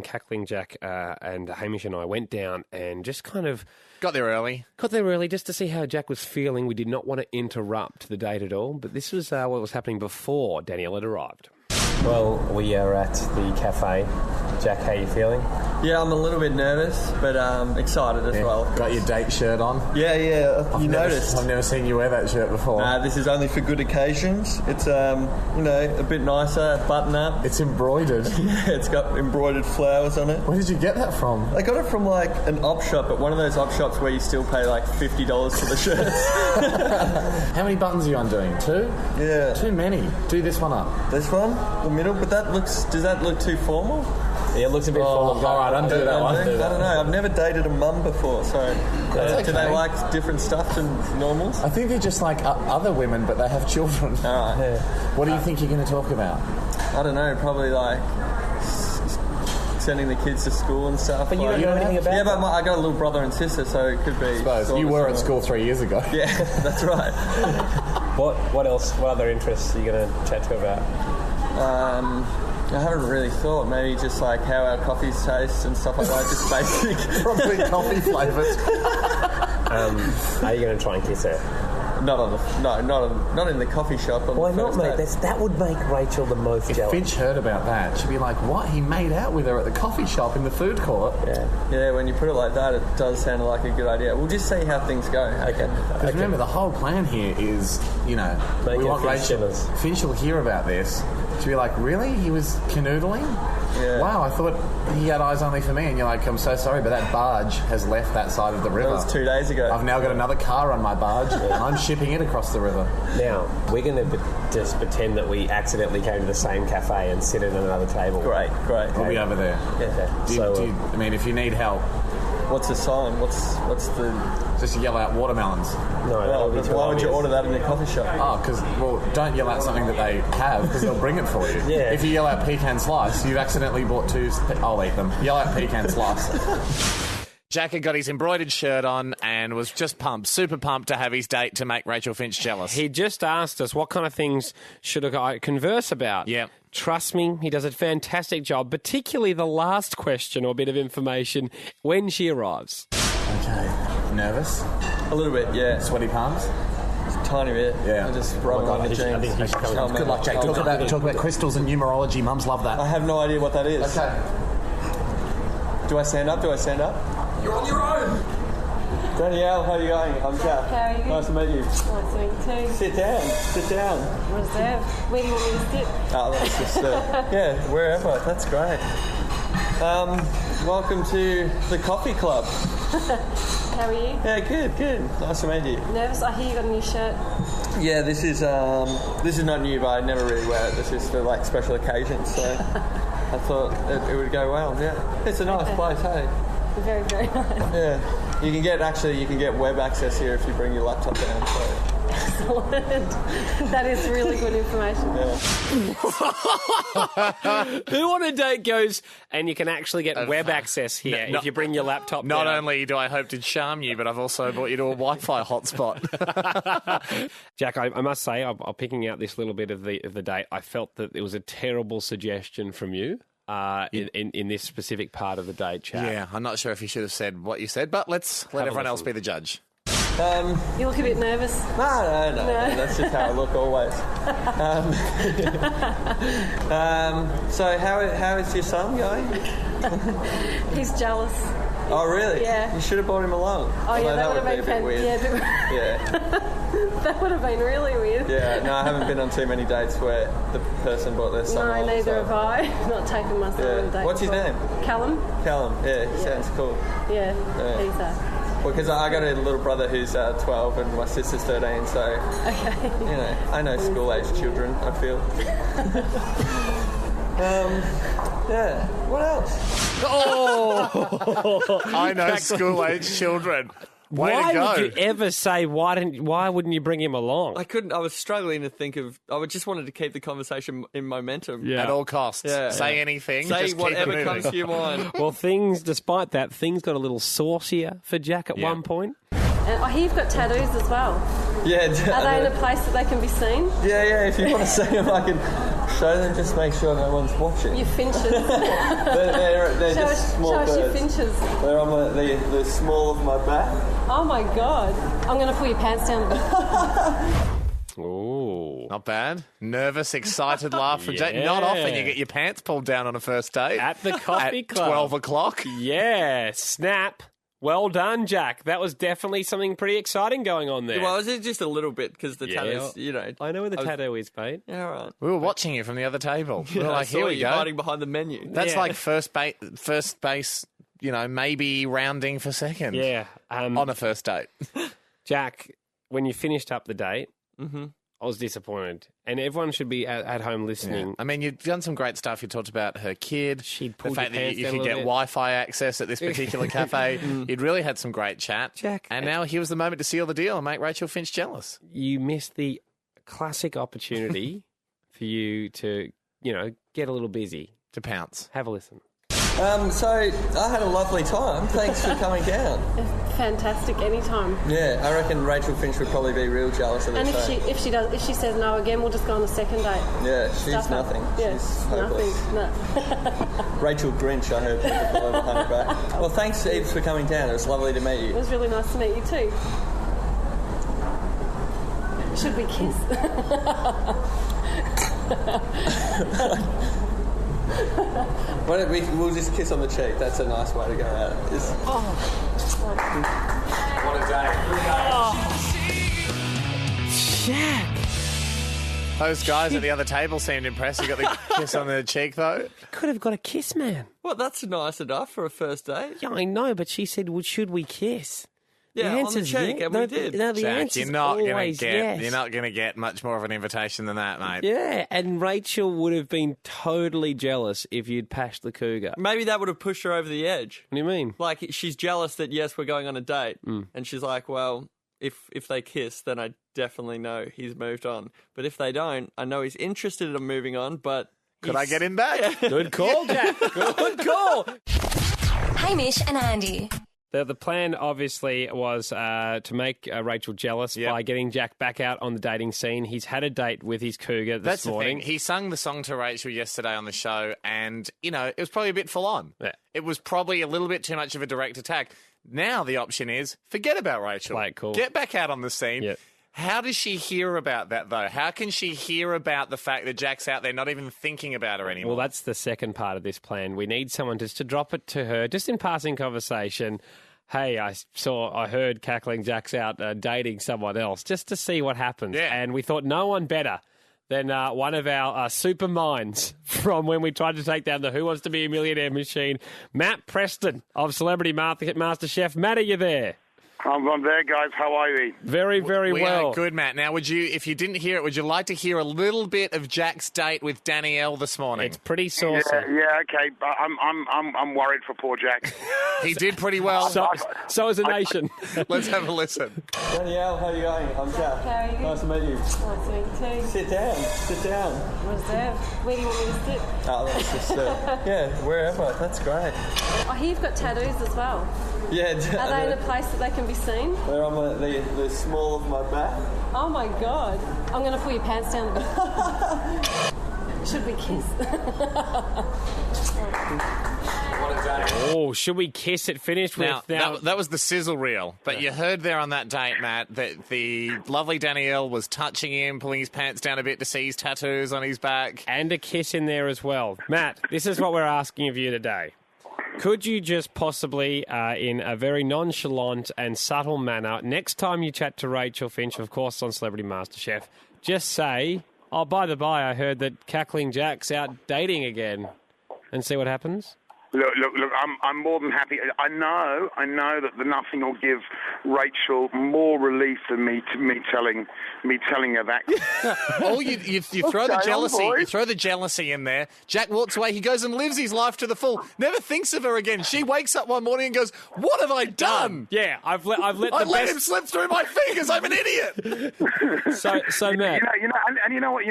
Cackling Jack and Hamish and I went down and just kind of... Got there early just to see how Jack was feeling. We did not want to interrupt the date at all, but this was what was happening before Danielle had arrived. Well, we are at the cafe. Jack, how are you feeling? Yeah, I'm a little bit nervous, but excited as well. Got your date shirt on? Yeah. You noticed? I've never seen you wear that shirt before. This is only for good occasions. It's, a bit nicer, button up. It's embroidered. Yeah, it's got embroidered flowers on it. Where did you get that from? I got it from, an op shop, but one of those op shops where you still pay, $50 for the shirts. How many buttons are you undoing? 2? Yeah. Too many. Do this one up. This one? The middle? But does that look too formal? Yeah, it looks a bit formal. All right, undo that one. I don't know. I've never dated a mum before, so do they like different stuff than normals? I think they're just like other women, but they have children. All right. Yeah. What do you think you're going to talk about? I don't know. Probably sending the kids to school and stuff. But you don't know anything about that? Yeah, but I got a little brother and sister, so it could be... I suppose. You were at school 3 years ago. Yeah, that's right. What else? What other interests are you going to chat to about? I haven't really thought. Maybe just how our coffees taste and stuff like that. Just basic. Probably coffee flavours. Are you going to try and kiss her? Not in the coffee shop. Why not, mate? That would make Rachael the most jealous. Finch heard about that, she'd be like, what? He made out with her at the coffee shop in the food court? Yeah, when you put it like that, it does sound like a good idea. We'll just see how things go. Okay. Because remember, the whole plan here is, we want Rachael. Finch will hear about this. She'll be like, really? He was canoodling? Yeah. Wow, I thought he had eyes only for me. And you're like, I'm so sorry, but that barge has left that side of the river. That was 2 days ago. I've now got another car on my barge, and I'm shipping it across the river. Now, we're going to just pretend that we accidentally came to the same cafe and sit at another table. Great. We'll be over there. Yeah. If you need help... What's the sign? What's the... Just yell out watermelons. No, why would you order that in a coffee shop? Oh, because, don't yell out something that they have, because they'll bring it for you. Yeah. If you yell out pecan slice, you've accidentally bought two... I'll eat them. Yell out pecan slice. Jack had got his embroidered shirt on and was just super pumped to have his date to make Rachael Finch jealous. He just asked us what kind of things should I converse about. Yeah. Trust me, he does a fantastic job, particularly the last question or bit of information when she arrives. Okay. Nervous? A little bit, yeah. Sweaty palms? Just a tiny bit. Yeah. I just rub it on the jeans. I think he's coming. Good luck, Jake. Talk about crystals and numerology. Mums love that. I have no idea what that is. Okay. Do I stand up? You're on your own. Danielle, how are you going? I'm Jack. How are you? Nice to meet you. Nice to meet you too. Sit down. Reserve. Where do you want me to sit? Oh, that's just, wherever. That's great. Welcome to the coffee club. How are you? Yeah, good. Nice to meet you. Nervous? I hear you got a new shirt. Yeah, this is not new, but I never really wear it. This is for like special occasions, so I thought it would go well. Yeah, it's a nice place, hey. Very, very nice. Yeah, you can get web access here if you bring your laptop down. So. Excellent. That is really good information. Who on a date goes, and you can actually get web access here if you bring your laptop Not down. only do I hope to charm you, but I've also brought you to a Wi-Fi hotspot. Jack, I must say, I'm picking out this little bit of the date. I felt that it was a terrible suggestion from you. In this specific part of the date chat. Yeah, I'm not sure if you should have said what you said, but let's let everyone else be the judge. You look a bit nervous. No. That's just how I look always. So how is your son going? He's jealous. Oh, really? Yeah. You should have brought him along. Oh, yeah, that would have been a bit weird. Yeah. That would have been really weird. Yeah, no, I haven't been on too many dates where the person brought their son along. No, neither have I. Not taken my son on a date. What's his name? Callum. Yeah, he sounds cool. Yeah. He's Well, because I got a little brother who's 12 and my sister's 13, so... Okay. I know school-age children, I feel. Yeah. What else? Oh! I know school-age children. Way why to go. would you ever say, why wouldn't you bring him along? I couldn't. I was struggling to think of... I just wanted to keep the conversation in momentum. At all costs. Yeah. Say anything. Say just whatever keep it comes to your mind. Well, despite that, things got a little saucier for Jack at one point. And I hear you've got tattoos as well. Yeah. Are they in a place that they can be seen? Yeah. If you want to see them, I can show them. Just make sure no one's watching. Your finches. they're just small birds. Show us your finches. They're on the small of my back. Oh my God. I'm going to pull your pants down a bit. Ooh. Not bad. Nervous, excited laugh from Jake. Not often you get your pants pulled down on a first date. At the coffee at club. 12 o'clock. Yeah. Snap. Well done, Jack. That was definitely something pretty exciting going on there. Well, it was just a little bit because the tattoos, I know where the tattoo is, mate. Yeah, all right. We were watching you from the other table. We were like, here we go. Hiding behind the menu. That's like first base, maybe rounding for second. Yeah. On a first date. Jack, when you finished up the date, I was disappointed. And everyone should be at home listening. Yeah. I mean, you've done some great stuff. You talked about her kid. She'd the pulled fact your that pants you down could a get little bit. Wi-Fi access at this particular cafe. You'd really had some great chat. Jack. And now here was the moment to seal the deal and make Rachael Finch jealous. You missed the classic opportunity for you to, get a little busy. To pounce. Have a listen. So I had a lovely time. Thanks for coming down. Fantastic. Anytime. Yeah, I reckon Rachael Finch would probably be real jealous of And this. if she says no again, we'll just go on a second date. Yeah, she's nothing. Yeah, she's hopeless. nothing. No. Rachel Grinch, I heard people call her behind her back. Well, thanks heaps for coming down. It was lovely to meet you. It was really nice to meet you too. Should we kiss? We'll just kiss on the cheek. That's a nice way to go out. What a day. Jack. Those guys at the other table seemed impressed. You got the kiss on the cheek, though. Could have got a kiss, man. Well, that's nice enough for a first date. Yeah, I know, but she said, well, should we kiss? Yeah, on the cheek, and we did. No, the Jack, answer's you're not going always to get. yes. You're not going to get much more of an invitation than that, mate. Yeah, and Rachael would have been totally jealous if you'd pashed the cougar. Maybe that would have pushed her over the edge. What do you mean? Like, she's jealous that, yes, we're going on a date. And she's like, well, if they kiss, then I definitely know he's moved on. But if they don't, I know he's interested in moving on, but... Could I get him back? Yeah. Good call, Jack. Good call. Hamish and Andy. The plan, obviously, was to make Rachael jealous by getting Jack back out on the dating scene. He's had a date with his cougar this morning. The thing. He sung the song to Rachael yesterday on the show, and, you know, it was probably a bit full on. Yeah. It was probably a little bit too much of a direct attack. Now the option is, forget about Rachael. Play it cool. Get back out on the scene. Yep. How does she hear about that, though? How can she hear about the fact that Jack's out there not even thinking about her anymore? Well, that's the second part of this plan. We need someone just to drop it to her, just in passing conversation. Hey, I heard Cackling Jack's out dating someone else, just to see what happens. Yeah. And we thought no one better than one of our super minds from when we tried to take down the Who Wants to Be a Millionaire machine, Matt Preston of Celebrity MasterChef. Matt, are you there? I'm there, guys. How are you? Very, very we well. Are good, Matt. Now, would you, if you didn't hear it, would you like to hear a little bit of Jack's date with Danielle this morning? It's pretty saucy. Yeah, okay. But I'm worried for poor Jack. He did pretty well. So is a nation. Let's have a listen. Danielle, how are you going? I'm Jack. How are you? Nice to meet you. Nice to meet you too. Sit down. Sit down. What is that? Where do you want me to sit? Oh, that's just, yeah, wherever. That's great. I hear you've got tattoos as well. Yeah. Are they in a place that they can be seen? They're on the small of my back. Oh my God. I'm going to pull your pants down a bit. Should we kiss? What a day. Oh, should we kiss it finished with... Now, that was the sizzle reel. But you heard there on that date, Matt, that the lovely Danielle was touching him, pulling his pants down a bit to see his tattoos on his back. And a kiss in there as well. Matt, this is what we're asking of you today. Could you just possibly, in a very nonchalant and subtle manner, next time you chat to Rachael Finch, of course, on Celebrity MasterChef, just say, oh, by the by, I heard that Cackling Jack's out dating again, and see what happens? Look, I'm more than happy. I know that the nothing will give Rachael more relief than me telling her that. Oh, you throw the jealousy. You throw the jealousy in there. Jack walks away. He goes and lives his life to the full. Never thinks of her again. She wakes up one morning and goes, "What have I done? Yeah, I've let him slip through my fingers. I'm an idiot." So Matt, you know what,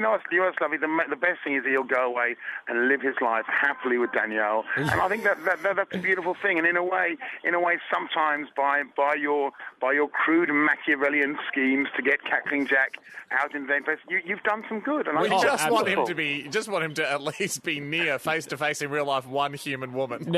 Lovey. The best thing is he'll go away and live his life happily with Danielle. And I think that's a beautiful thing. And in a way, sometimes by your crude Machiavellian schemes to get Cackling Jack out in their place, you've done some good. And We just want him to at least be near face to face in real life one human woman. He's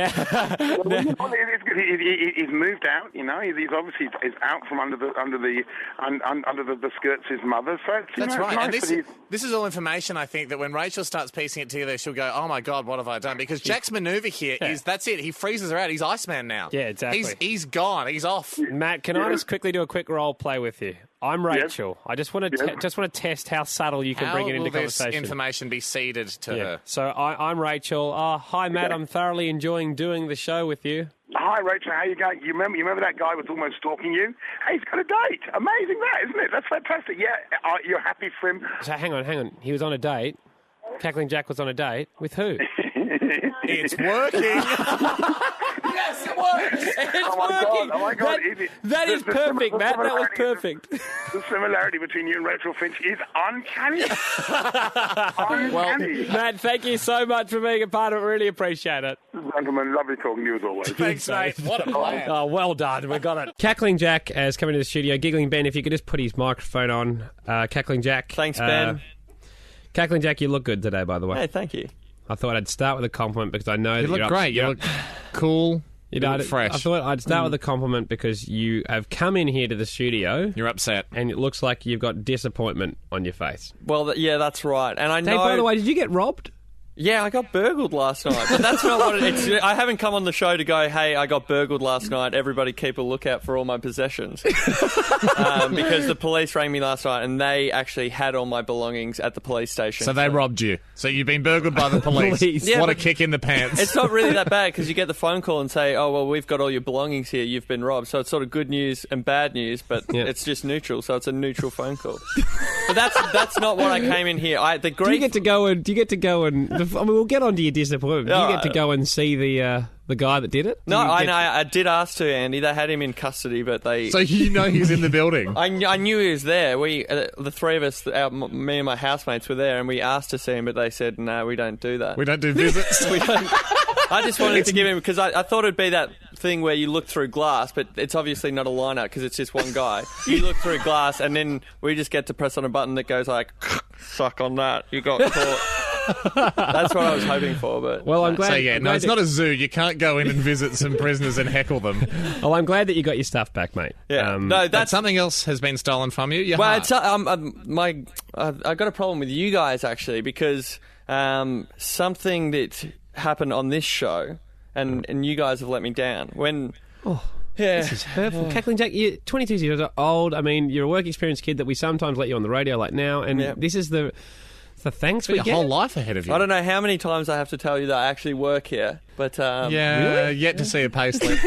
moved out. You know, he's obviously out from under the skirts of his mother. So That's right. Nice And this is all information. I think that when Rachael starts piecing it together, she'll go, "Oh my God, what have I done?" Because Jack's manoeuvre here is that's it. He freezes her out. He's Iceman now. Yeah, exactly. He's gone. He's off. Matt, can I just quickly do a quick role play with you? I'm Rachael. I just want to test how subtle you can bring it into conversation. How will this information be seeded to her? So I'm Rachael. Hi, Matt. I'm thoroughly enjoying doing the show with you. Hi, Rachel. How you going? You remember that guy was almost stalking you? Hey, he's got a date. Amazing, that isn't it? That's fantastic. Yeah, you're happy for him. So hang on. He was on a date. Cackling Jack was on a date with who? It's working. Yes, it works. It's working. Oh my God! That is perfect, Matt. That was perfect. The similarity between you and Rachael Finch is uncanny. Well, Matt, thank you so much for being a part of it. Really appreciate it. Gentlemen, lovely talking to you as always. Thanks, mate. What a plan. Oh, well done. We got it. Cackling Jack has come into the studio. Giggling Ben, if you could just put his microphone on. Cackling Jack. Thanks, Ben. Cackling Jack, you look good today, by the way. Hey, thank you. I thought I'd start with a compliment because I know You that look great. You look cool. You know, fresh. I thought I'd start with a compliment because you have come in here to the studio. You're upset. And it looks like you've got disappointment on your face. Well, yeah, that's right. And I Dave, know... by the way, did you get robbed? Yeah, I got burgled last night. But that's not what it's... I haven't come on the show to go, hey, I got burgled last night. Everybody keep a lookout for all my possessions. Because the police rang me last night and they actually had all my belongings at the police station. So they robbed you. So you've been burgled by the police. Yeah, what a kick in the pants. It's not really that bad because you get the phone call and say, oh, well, we've got all your belongings here. You've been robbed. So it's sort of good news and bad news, but it's just neutral. So it's a neutral phone call. But that's not what I came in here. Do you get to go and... I mean, we'll get on to your disappointment. Do you get to go and see the guy that did it? No, I know. I did ask to, Andy. They had him in custody, but they... So you know he's in the building? I knew he was there. We, the three of us, me and my housemates were there, and we asked to see him, but they said, no, we don't do that. We don't do visits? We don't. I just wanted to give him... Because I thought it'd be that thing where you look through glass, but it's obviously not a lineup because it's just one guy. You look through glass, and then we just get to press on a button that goes like, suck on that. You got caught. That's what I was hoping for, but... Well, I'm glad... So, yeah, no, it's not a zoo. You can't go in and visit some prisoners and heckle them. Well, I'm glad that you got your stuff back, mate. Yeah. No, that's... Something else has been stolen from you? Well, it's, I got a problem with you guys, actually, because something that happened on this show, and you guys have let me down. When... Oh. Yeah. This is hurtful. Cackling Jack, you're 22 years old. I mean, you're a work experience kid that we sometimes let you on the radio like now, and this is the thanks we get. Your whole life ahead of you. I don't know how many times I have to tell you that I actually work here, but really? Yet to see a payslip.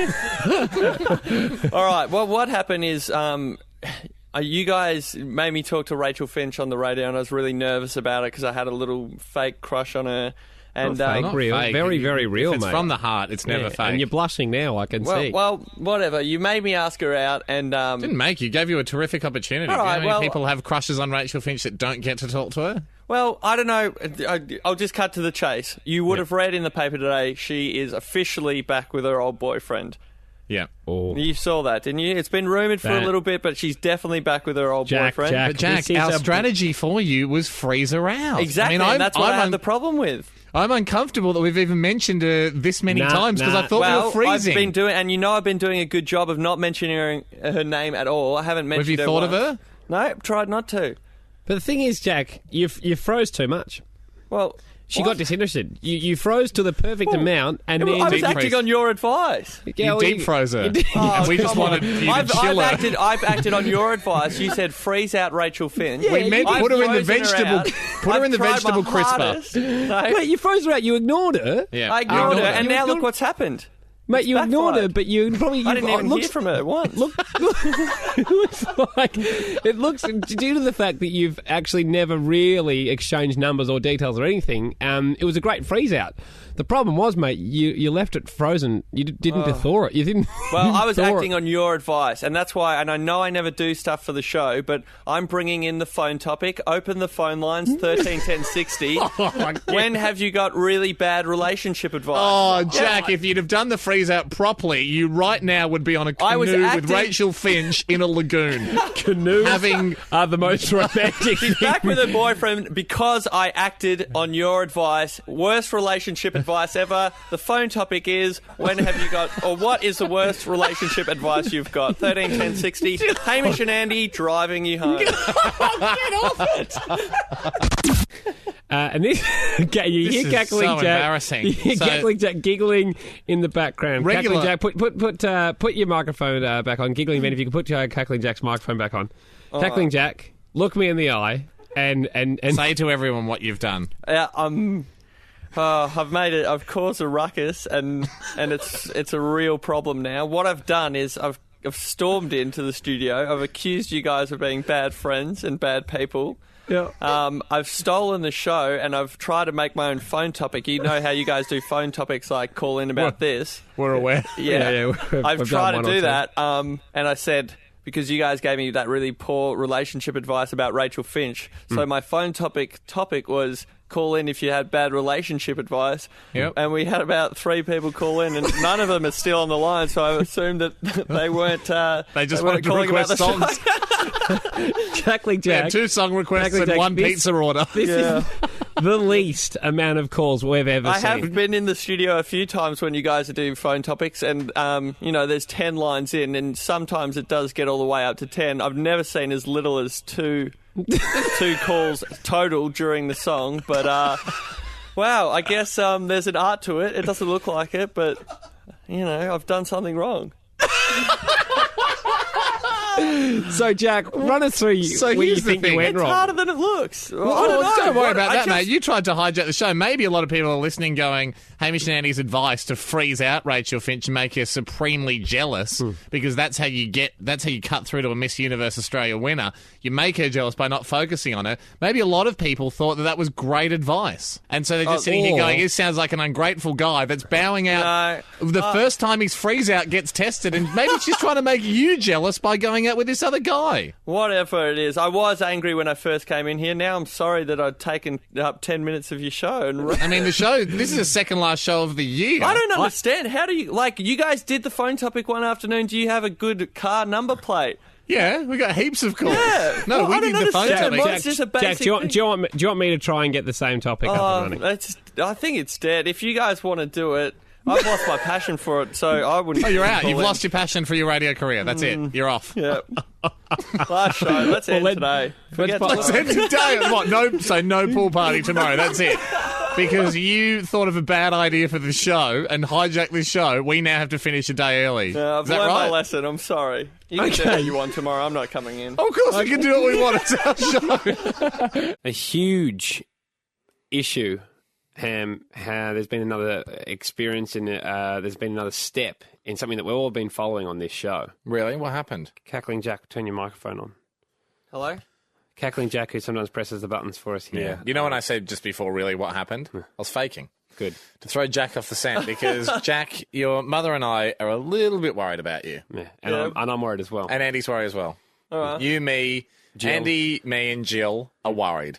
All right. Well, what happened is you guys made me talk to Rachael Finch on the radio, and I was really nervous about it because I had a little fake crush on her. And not real. Fake. Very, very real, if it's mate. from the heart, it's never fake. And you're blushing now, I can see. Well, whatever. You made me ask her out, and didn't make you. Gave you a terrific opportunity. All right, you know how many people have crushes on Rachael Finch that don't get to talk to her? Well, I don't know. I'll just cut to the chase. You would have read in the paper today she is officially back with her old boyfriend. Yeah. Oh. You saw that, didn't you? It's been rumoured for a little bit, but she's definitely back with her old boyfriend. But Jack, our strategy for you was freeze her out. Exactly, and that's what I have the problem with. I'm uncomfortable that we've even mentioned her this many times because I thought we were freezing. I've been doing, and I've been doing a good job of not mentioning her name at all. I haven't mentioned her. Have you thought of her? No, tried not to. But the thing is, Jack, you froze too much. Well, she got disinterested. You froze to the perfect amount, and then I was acting on your advice. You deep froze her, and we just wanted you to chill her. I've acted on your advice. You said freeze out Rachael Finch. We meant put her in the vegetable. Put her in the vegetable crisper. Wait, you froze her out. You ignored her. Yeah, I ignored her, and now look what's happened. Mate, you ignored her, but you probably... I didn't even hear from her once. It looks due to the fact that you've actually never really exchanged numbers or details or anything, it was a great freeze-out. The problem was, mate, you left it frozen. You didn't thaw it. You didn't... Well, I was acting on your advice, and that's why, and I know I never do stuff for the show, but I'm bringing in the phone topic. Open the phone lines, 13 10 60. When have you got really bad relationship advice? Oh, Jack, if you'd have done the freeze-out properly, you right now would be on a canoe with Rachael Finch in a lagoon. Canoes having are the most romantic. She's back with her boyfriend because I acted on your advice. Worst relationship advice ever. The phone topic is, when have you got, or what is the worst relationship advice you've got? 13 10 60. Hamish and Andy driving you home. Get off it! And this, you hear Cackling so Jack. Embarrassing. You hear Cackling Jack giggling in the background. Regular. Cackling Jack, put your microphone back on. Giggling man, if you can put Cackling Jack's microphone back on. Cackling Jack, look me in the eye and say to everyone what you've done. I've made it. I've caused a ruckus, and it's a real problem now. What I've done is I've stormed into the studio. I've accused you guys of being bad friends and bad people. Yeah. I've stolen the show, and I've tried to make my own phone topic. You know how you guys do phone topics, like call in about this. We're aware. Yeah. I've tried to do that, and I said, because you guys gave me that really poor relationship advice about Rachael Finch. So my phone topic was call in if you had bad relationship advice. Yep. And we had about 3 people call in, and none of them are still on the line, so I assumed that they weren't they just weren't wanted to calling request about the songs. Cackling Jack. 2 song requests Cackling and Jack, 1 pizza order. This the least amount of calls we've ever I seen. have been in the studio a few times when you guys are doing phone topics, and there's 10 lines in, and sometimes it does get all the way up to 10. I've never seen as little as two calls total during the song, but wow, I guess there's an art to it. It doesn't look like it, but I've done something wrong. So, Jack, run us through where you think you went it's wrong. It's harder than it looks. Well, don't worry about that, mate. You tried to hijack the show. Maybe a lot of people are listening going, Hamish and Andy's advice to freeze out Rachael Finch and make her supremely jealous because that's how you cut through to a Miss Universe Australia winner. You make her jealous by not focusing on her. Maybe a lot of people thought that was great advice. And so they're just sitting here going, this sounds like an ungrateful guy that's bowing out. The first time his freeze out gets tested, and maybe she's trying to make you jealous by going out with this other guy. Whatever it is. I was angry when I first came in here. Now I'm sorry that I'd taken up 10 minutes of your show. I mean, the show, this is the second last show of the year. I don't understand. How do you, you guys did the phone topic one afternoon. Do you have a good car number plate? Yeah, we got heaps of calls. Yeah. No, we did the phone topic. Jack, do you want me to try and get the same topic up and running? I think it's dead. If you guys want to do it, I've lost my passion for it, so I wouldn't... Oh, you're out. You've lost your passion for your radio career. That's it. You're off. Yeah. Last show. Let's end today. Let's end today. What? No pool party tomorrow. That's it. Because you thought of a bad idea for the show and hijacked this show, we now have to finish a day early. No, I've learned my lesson. I'm sorry. You can do what you want tomorrow. I'm not coming in. Of course we can do what we want. It's our show. A huge issue, Ham, how there's been another experience in there's been another step in something that we've all been following on this show. Really? What happened? Cackling Jack, turn your microphone on. Hello? Cackling Jack, who sometimes presses the buttons for us here. Yeah. You know when I said just before really what happened? I was faking. Good. To throw Jack off the scent because, Jack, your mother and I are a little bit worried about you. Yeah. And I'm worried as well. And Andy's worried as well. All right. You, me, Jill. Andy, me and Jill are worried.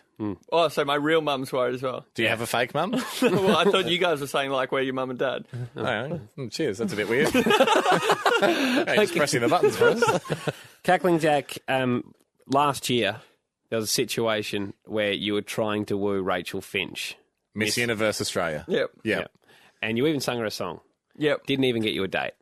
Oh, so my real mum's worried as well. Do you have a fake mum? Well, I thought you guys were saying where your mum and dad. Oh, cheers. That's a bit weird. Hey, just pressing the buttons for us. Cackling Jack, last year there was a situation where you were trying to woo Rachael Finch. Miss Universe Australia. Yep. And you even sung her a song. Yep. Didn't even get you a date.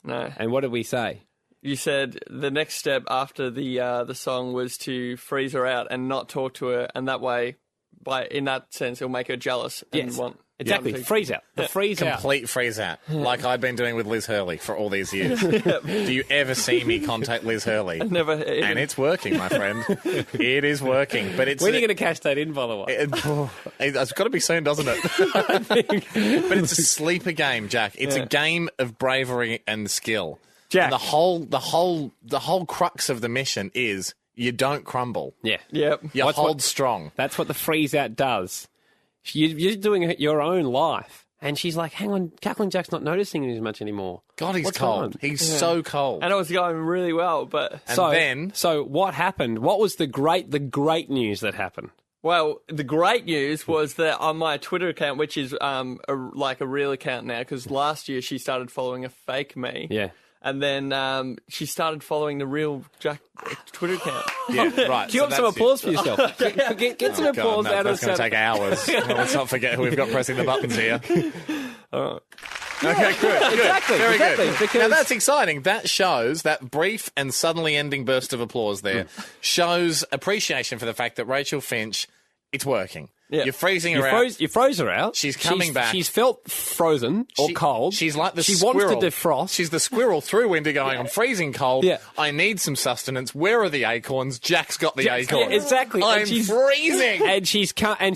No. And what did we say? You said the next step after the song was to freeze her out and not talk to her, and that way, in that sense, it'll make her jealous. And want exactly. Freeze out. The freeze out. Complete freeze out. Like I've been doing with Liz Hurley for all these years. Do you ever see me contact Liz Hurley? Never. And it's working, my friend. It is working. But it's when are you going to cash that in, by the way? It's got to be soon, doesn't it? But it's a sleeper game, Jack. It's a game of bravery and skill. Jack. And the whole crux of the mission is you don't crumble. Yeah. Yep. You hold strong. That's what the freeze out does. You're doing your own life. And she's like, hang on, Cackling Jack's not noticing him as much anymore. God, he's What's cold. He's so cold. And it was going really well, but... So what happened? What was the great news that happened? Well, the great news was that on my Twitter account, which is a real account now, because last year she started following a fake me. Yeah. And then she started following the real Jack Twitter account. Yeah, right. Cue up some applause for yourself. Get some applause out of That's going to take hours. Let's not forget who we've got pressing the buttons here. All right. Okay, good. Exactly. Very good. Because... Now, that's exciting. That shows, that brief and suddenly ending burst of applause there, shows appreciation for the fact that Rachael Finch, it's working. Yeah. You're freezing her out. You froze her out. She's coming back. She's felt frozen or cold. She's like the she squirrel. wants to defrost. She's the squirrel through winter going, I'm freezing cold. Yeah. I need some sustenance. Where are the acorns? Jack's got the acorns. Yeah, exactly. I'm freezing. And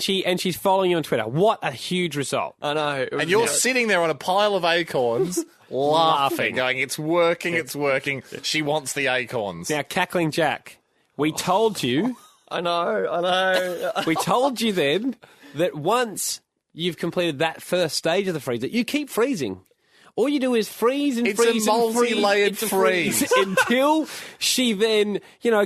she's following you on Twitter. What a huge result. I know. And you're sitting there on a pile of acorns laughing, going, it's working, it's working. She wants the acorns. Now, Cackling Jack, we told you... I know. We told you then that once you've completed that first stage of the freeze, that you keep freezing. all you do is freeze and It's freeze a and freeze. multi-layered It's a freeze. until she then,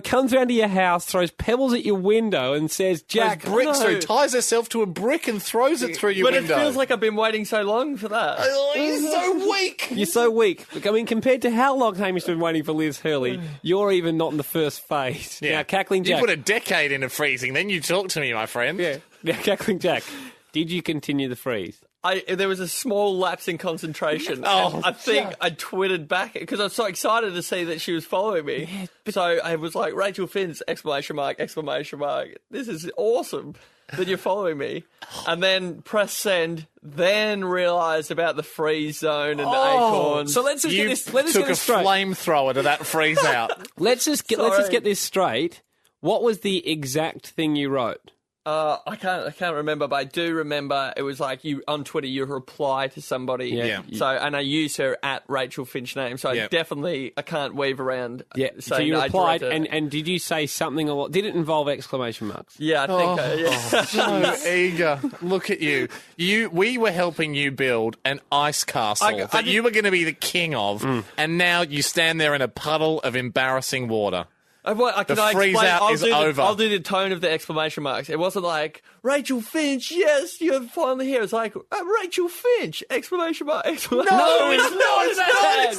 comes around to your house, throws pebbles at your window and says, Jack, Throws bricks no. through, ties herself to a brick and throws it through your But window. it feels like I've been waiting so long for that. Oh, you're so weak. You're so weak. Look, I mean, compared to how long Hamish has been waiting for Liz Hurley, you're even not in the first phase. Yeah. Now, Cackling Jack. You put a decade into freezing, then you talk to me, my friend. Yeah. Now, Cackling Jack, did you continue the freeze? There was a small lapse in concentration. Oh, I think I tweeted back because I was so excited to see that she was following me. Yeah, so I was like, Rachael Finch, ! This is awesome that you're following me. And then press send, then realised about the freeze zone and the acorns. So let's just get this. Let's took get a this straight. flamethrower to that freeze out. Let's just get this straight. What was the exact thing you wrote? I can't remember, but I do remember it was like you on Twitter. You reply to somebody, Yeah. So and I use her at Rachael Finch name, so Yeah. I can't weave around. Yeah. So saying you that I replied, directed it. and did you say something? Did it involve exclamation marks? Yeah, I think. So eager. Look at you. We were helping you build an ice castle that you were going to be the king of, and now you stand there in a puddle of embarrassing water. The freeze out is over. I'll do the tone of the exclamation marks. It wasn't like, Rachael Finch, yes, you're finally here. It's like, Rachael Finch, exclamation mark, exclamation mark. No, it's not. It's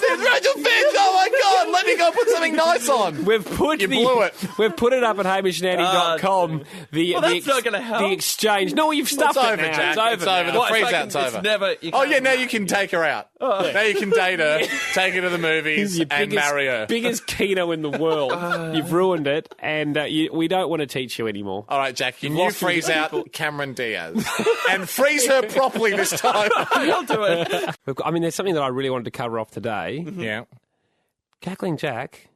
Rachael Finch. Oh, my God. Let me go put something nice on. We've put blew it. We've put it up at hamishandy.com. That's not going to help. The exchange. No, you've stuffed It's it over, now. Jack. It's over. The now. freeze out's over. Now you can take her out. Now you can date her, take her to the movies, and marry her. Biggest keno in the world. You've ruined it, and we don't want to teach you anymore. All right, Jack, can you freeze out Cameron Diaz? And freeze her properly this time. I'll do it. I mean, there's something that I really wanted to cover off today. Yeah. Cackling Jack,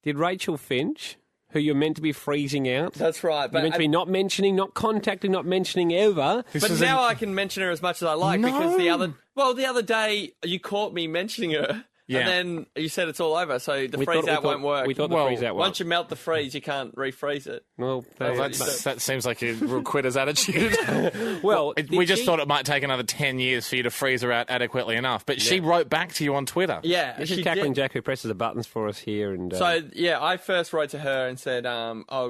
did Rachael Finch, who you're meant to be freezing out... That's right. You're meant to be not mentioning, not contacting, not mentioning ever. But now I can mention her as much as I like because the other day you caught me mentioning her. Yeah. And then you said it's all over, so the freeze out won't work. We thought the freeze out won't. Once you melt the freeze, you can't refreeze it. Well, that seems like a real quitter's attitude. Well, we just thought it might take another 10 years for you to freeze her out adequately enough. But she wrote back to you on Twitter. Yeah, this is Cackling Jack who presses the buttons for us here. And I first wrote to her and said,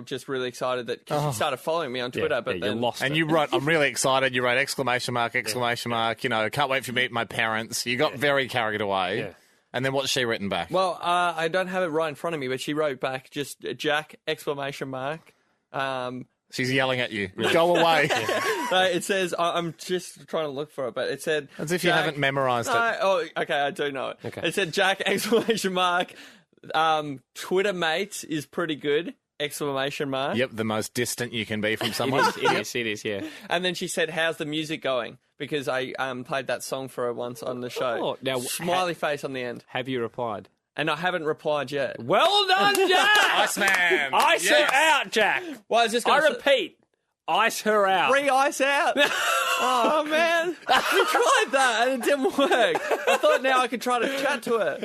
just really excited that because she started following me on Twitter. But then you lost and it. you wrote, I'm really excited. You wrote exclamation mark. Can't wait for you to meet my parents. You got very carried away. Yeah. And then what's she written back? Well, I don't have it right in front of me, but she wrote back just Jack, exclamation mark. She's yelling at you. Go away. No, it says, I'm just trying to look for it, but it said... As if you haven't memorised it. Oh, okay, I do know it. Okay. It said Jack, exclamation mark. Twitter mates is pretty good, exclamation mark. Yep, the most distant you can be from someone. It is, yeah. And then she said, how's the music going? Because I played that song for her once on the show. Oh, now, smiley face on the end. Have you replied? And I haven't replied yet. Well done, Jack! Iceman! Ice her out, Jack! Well, I repeat, ice her out. Free ice out. Oh, man. We tried that and it didn't work. I thought now I could try to chat to her.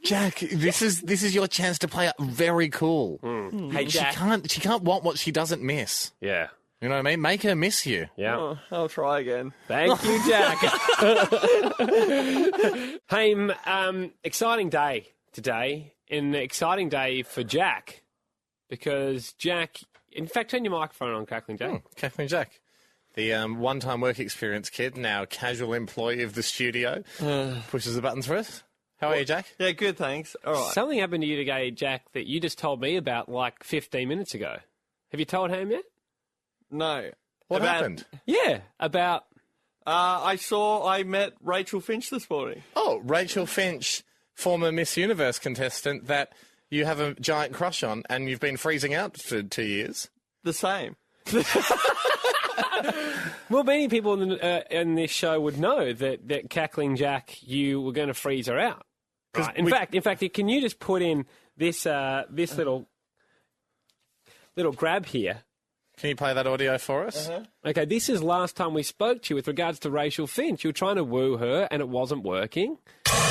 Jack, this is your chance to play it very cool. Hey, Jack. She can't want what she doesn't miss. Yeah. You know what I mean? Make her miss you. Yeah. Oh, I'll try again. Thank you, Jack. Hey, exciting day today. An exciting day for Jack. Because Jack... In fact, turn your microphone on, Cackling Jack. Cackling Jack. The one-time work experience kid, now casual employee of the studio, pushes the buttons for us. How are you, Jack? Yeah, good, thanks. All right. Something happened to you today, Jack, that you just told me about like 15 minutes ago. Have you told him yet? No. What happened? Yeah, about... I met Rachael Finch this morning. Oh, Rachael Finch, former Miss Universe contestant that you have a giant crush on and you've been freezing out for 2 years. The same. Well, many people in this show would know that Cackling Jack, you were going to freeze her out. Right. In fact, can you just put in this little grab here? Can you play that audio for us? Okay, this is last time we spoke to you with regards to Rachael Finch. You were trying to woo her and it wasn't working.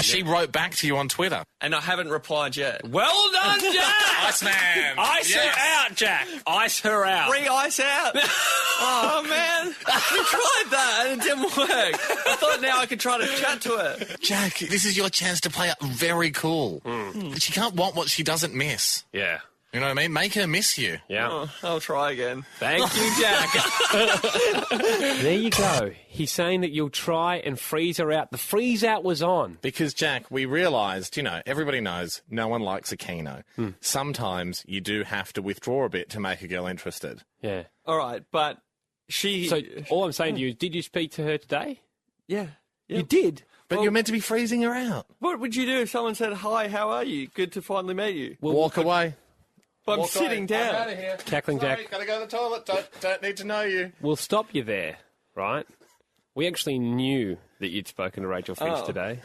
She wrote back to you on Twitter. And I haven't replied yet. Well done, Jack! Iceman! Ice her out, Jack! Ice her out. Free ice out. Oh, man. We tried that and it didn't work. I thought now I could try to chat to her. Jack, this is your chance to play it very cool. She can't want what she doesn't miss. Yeah. You know what I mean? Make her miss you. Yeah. Oh, I'll try again. Thank you, Jack. There you go. He's saying that you'll try and freeze her out. The freeze out was on. Because, Jack, we realised, everybody knows no one likes a keno. Sometimes you do have to withdraw a bit to make a girl interested. Yeah. All right, but she... So all I'm saying to you is, did you speak to her today? Yeah. You did? But you're meant to be freezing her out. What would you do if someone said, hi, how are you? Good to finally meet you. Walk away. But I'm sitting down. I'm out of here. Cackling Sorry, Jack. Gotta go to the toilet. Don't need to know you. We'll stop you there, right? We actually knew that you'd spoken to Rachael Finch today.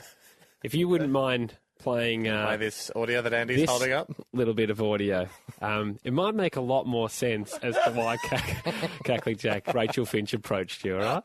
If you wouldn't mind playing... Play this audio that Andy's holding up? Little bit of audio. It might make a lot more sense as to why Cackling Jack, Rachael Finch approached you, all right?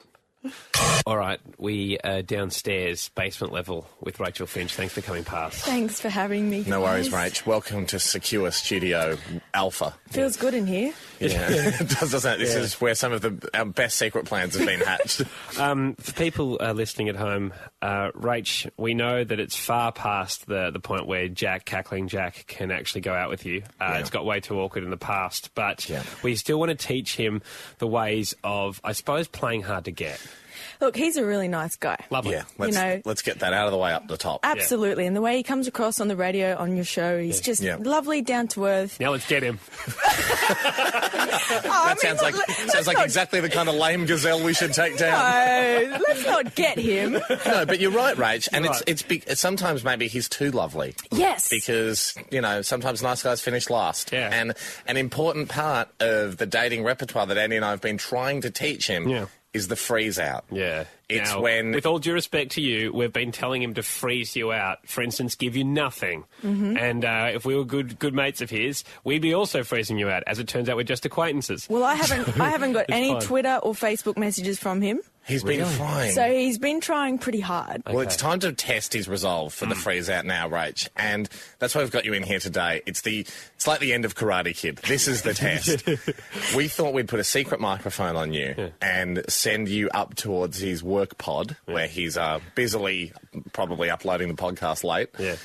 All right, we are downstairs, basement level, with Rachael Finch. Thanks for coming past. Thanks for having me. No worries, guys. Rach. Welcome to Secure Studio Alpha. Feels good in here. Yeah, it does, doesn't it? This is where some of our best secret plans have been hatched. For people listening at home, Rach, we know that it's far past the point where Cackling Jack can actually go out with you. It's got way too awkward in the past, but we still want to teach him the ways of, I suppose, playing hard to get. Look, he's a really nice guy. Lovely. Yeah, let's get that out of the way up the top. Absolutely. And the way he comes across on the radio, on your show, he's just lovely, down to earth. Now let's get him. That sounds like exactly the kind of lame gazelle we should take down. No, let's not get him. No, but you're right, Rach. And it's sometimes maybe he's too lovely. Yes. Because, sometimes nice guys finish last. Yeah. And an important part of the dating repertoire that Andy and I have been trying to teach him is the freeze out. Yeah. It's now, when... With all due respect to you, we've been telling him to freeze you out. For instance, give you nothing. Mm-hmm. And if we were good mates of his, we'd be also freezing you out. As it turns out, we're just acquaintances. Well, I haven't got any fine. Twitter or Facebook messages from him. He's been trying. So he's been trying pretty hard. Well, it's time to test his resolve for the freeze out now, Rach. And that's why we've got you in here today. It's like the end of Karate Kid. This is the test. We thought we'd put a secret microphone on you and send you up towards his work pod where he's busily probably uploading the podcast late. Yeah.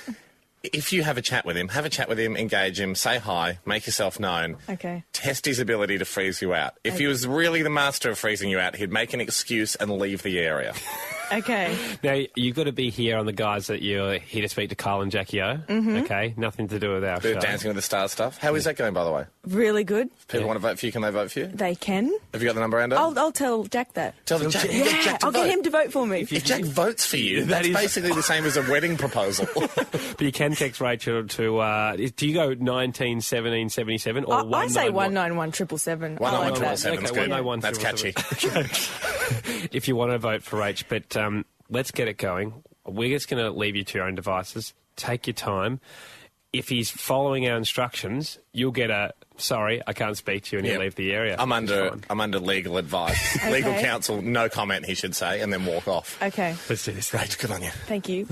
If you have a chat with him, engage him, say hi, make yourself known. Okay. Test his ability to freeze you out. If he was really the master of freezing you out, he'd make an excuse and leave the area. Okay. Now, you've got to be here on the guys that you're here to speak to Kyle and Jackie O. Mm-hmm. Okay? Nothing to do with our Bit show. of Dancing with the Stars stuff. How is that going, by the way? Really good. If people want to vote for you, can they vote for you? They can. Have you got the number, Ando? I'll tell Jack that. Tell Jack. Yeah, Jack to I'll vote. get him to vote for me. If Jack votes for you, that's basically the same as a wedding proposal. But you can text Rachel to, do you go 19 17 77 or I say 191? 191 777. I like that. 191 is good. 191 That's catchy. If you want to vote for Rach, but let's get it going. We're just going to leave you to your own devices. Take your time. If he's following our instructions, you'll get a sorry, I can't speak to you, and he'll leave the area. I'm under legal advice. Okay. Legal counsel, no comment, he should say, and then walk off. Okay. Let's do this. Rach, good on you. Thank you.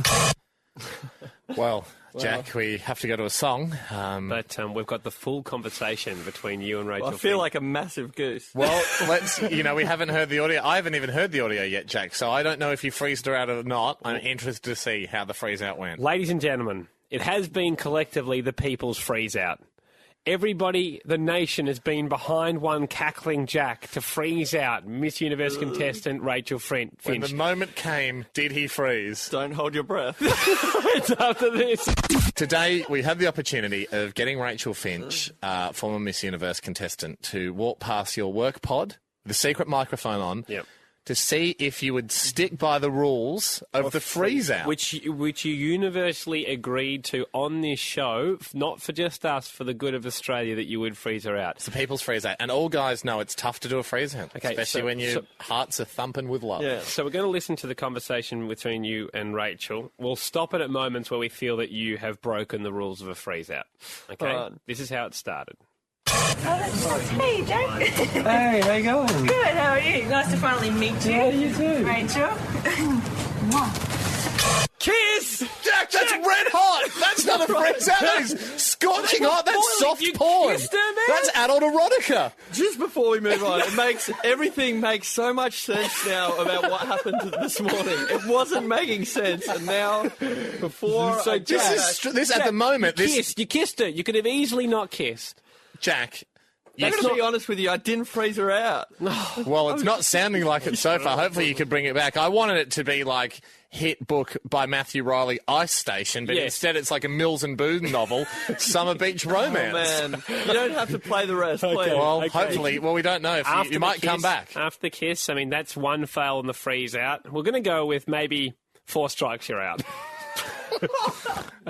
Well, Jack, we have to go to a song. But we've got the full conversation between you and Rachael. I feel like a massive goose. Well, we haven't heard the audio. I haven't even heard the audio yet, Jack, so I don't know if you freezed her out or not. I'm interested to see how the freeze out went. Ladies and gentlemen, it has been collectively the people's freeze out. Everybody, the nation, has been behind one Cackling Jack to freeze out Miss Universe contestant Rachael Finch. When the moment came, did he freeze? Don't hold your breath. It's after this. Today, we had the opportunity of getting Rachael Finch, former Miss Universe contestant, to walk past your work pod, the secret microphone on, to see if you would stick by the rules of the freeze out. Which you universally agreed to on this show, not for just us, for the good of Australia, that you would freeze her out. It's the people's freeze out. And all guys know it's tough to do a freeze out, especially when your hearts are thumping with love. Yeah. So we're going to listen to the conversation between you and Rachael. We'll stop it at moments where we feel that you have broken the rules of a freeze out. Okay? Right. This is how it started. Hey, Jack. Hey, how you going? Good, how are you? Nice to finally meet you. Yeah, you too. Rachel. Kiss! Jack, that's red hot! That's not a freeze out, that is scorching hot, that's soft porn! That's adult erotica! Just before we move on, everything makes so much sense now about what happened this morning. It wasn't making sense, and now, before... So this at the moment... You kissed her. You could have easily not kissed. Jack... I'm going to be honest with you, I didn't freeze her out. Well, it's not sounding like it so far. Hopefully you can bring it back. I wanted it to be like hit book by Matthew Riley, Ice Station, but instead it's like a Mills and Boon novel, Summer Beach Romance. Oh, man. You don't have to play the rest, please. Well, hopefully. Well, we don't know. If you might come back. After the kiss, I mean, that's one fail on the freeze out. We're going to go with maybe 4 strikes, you're out.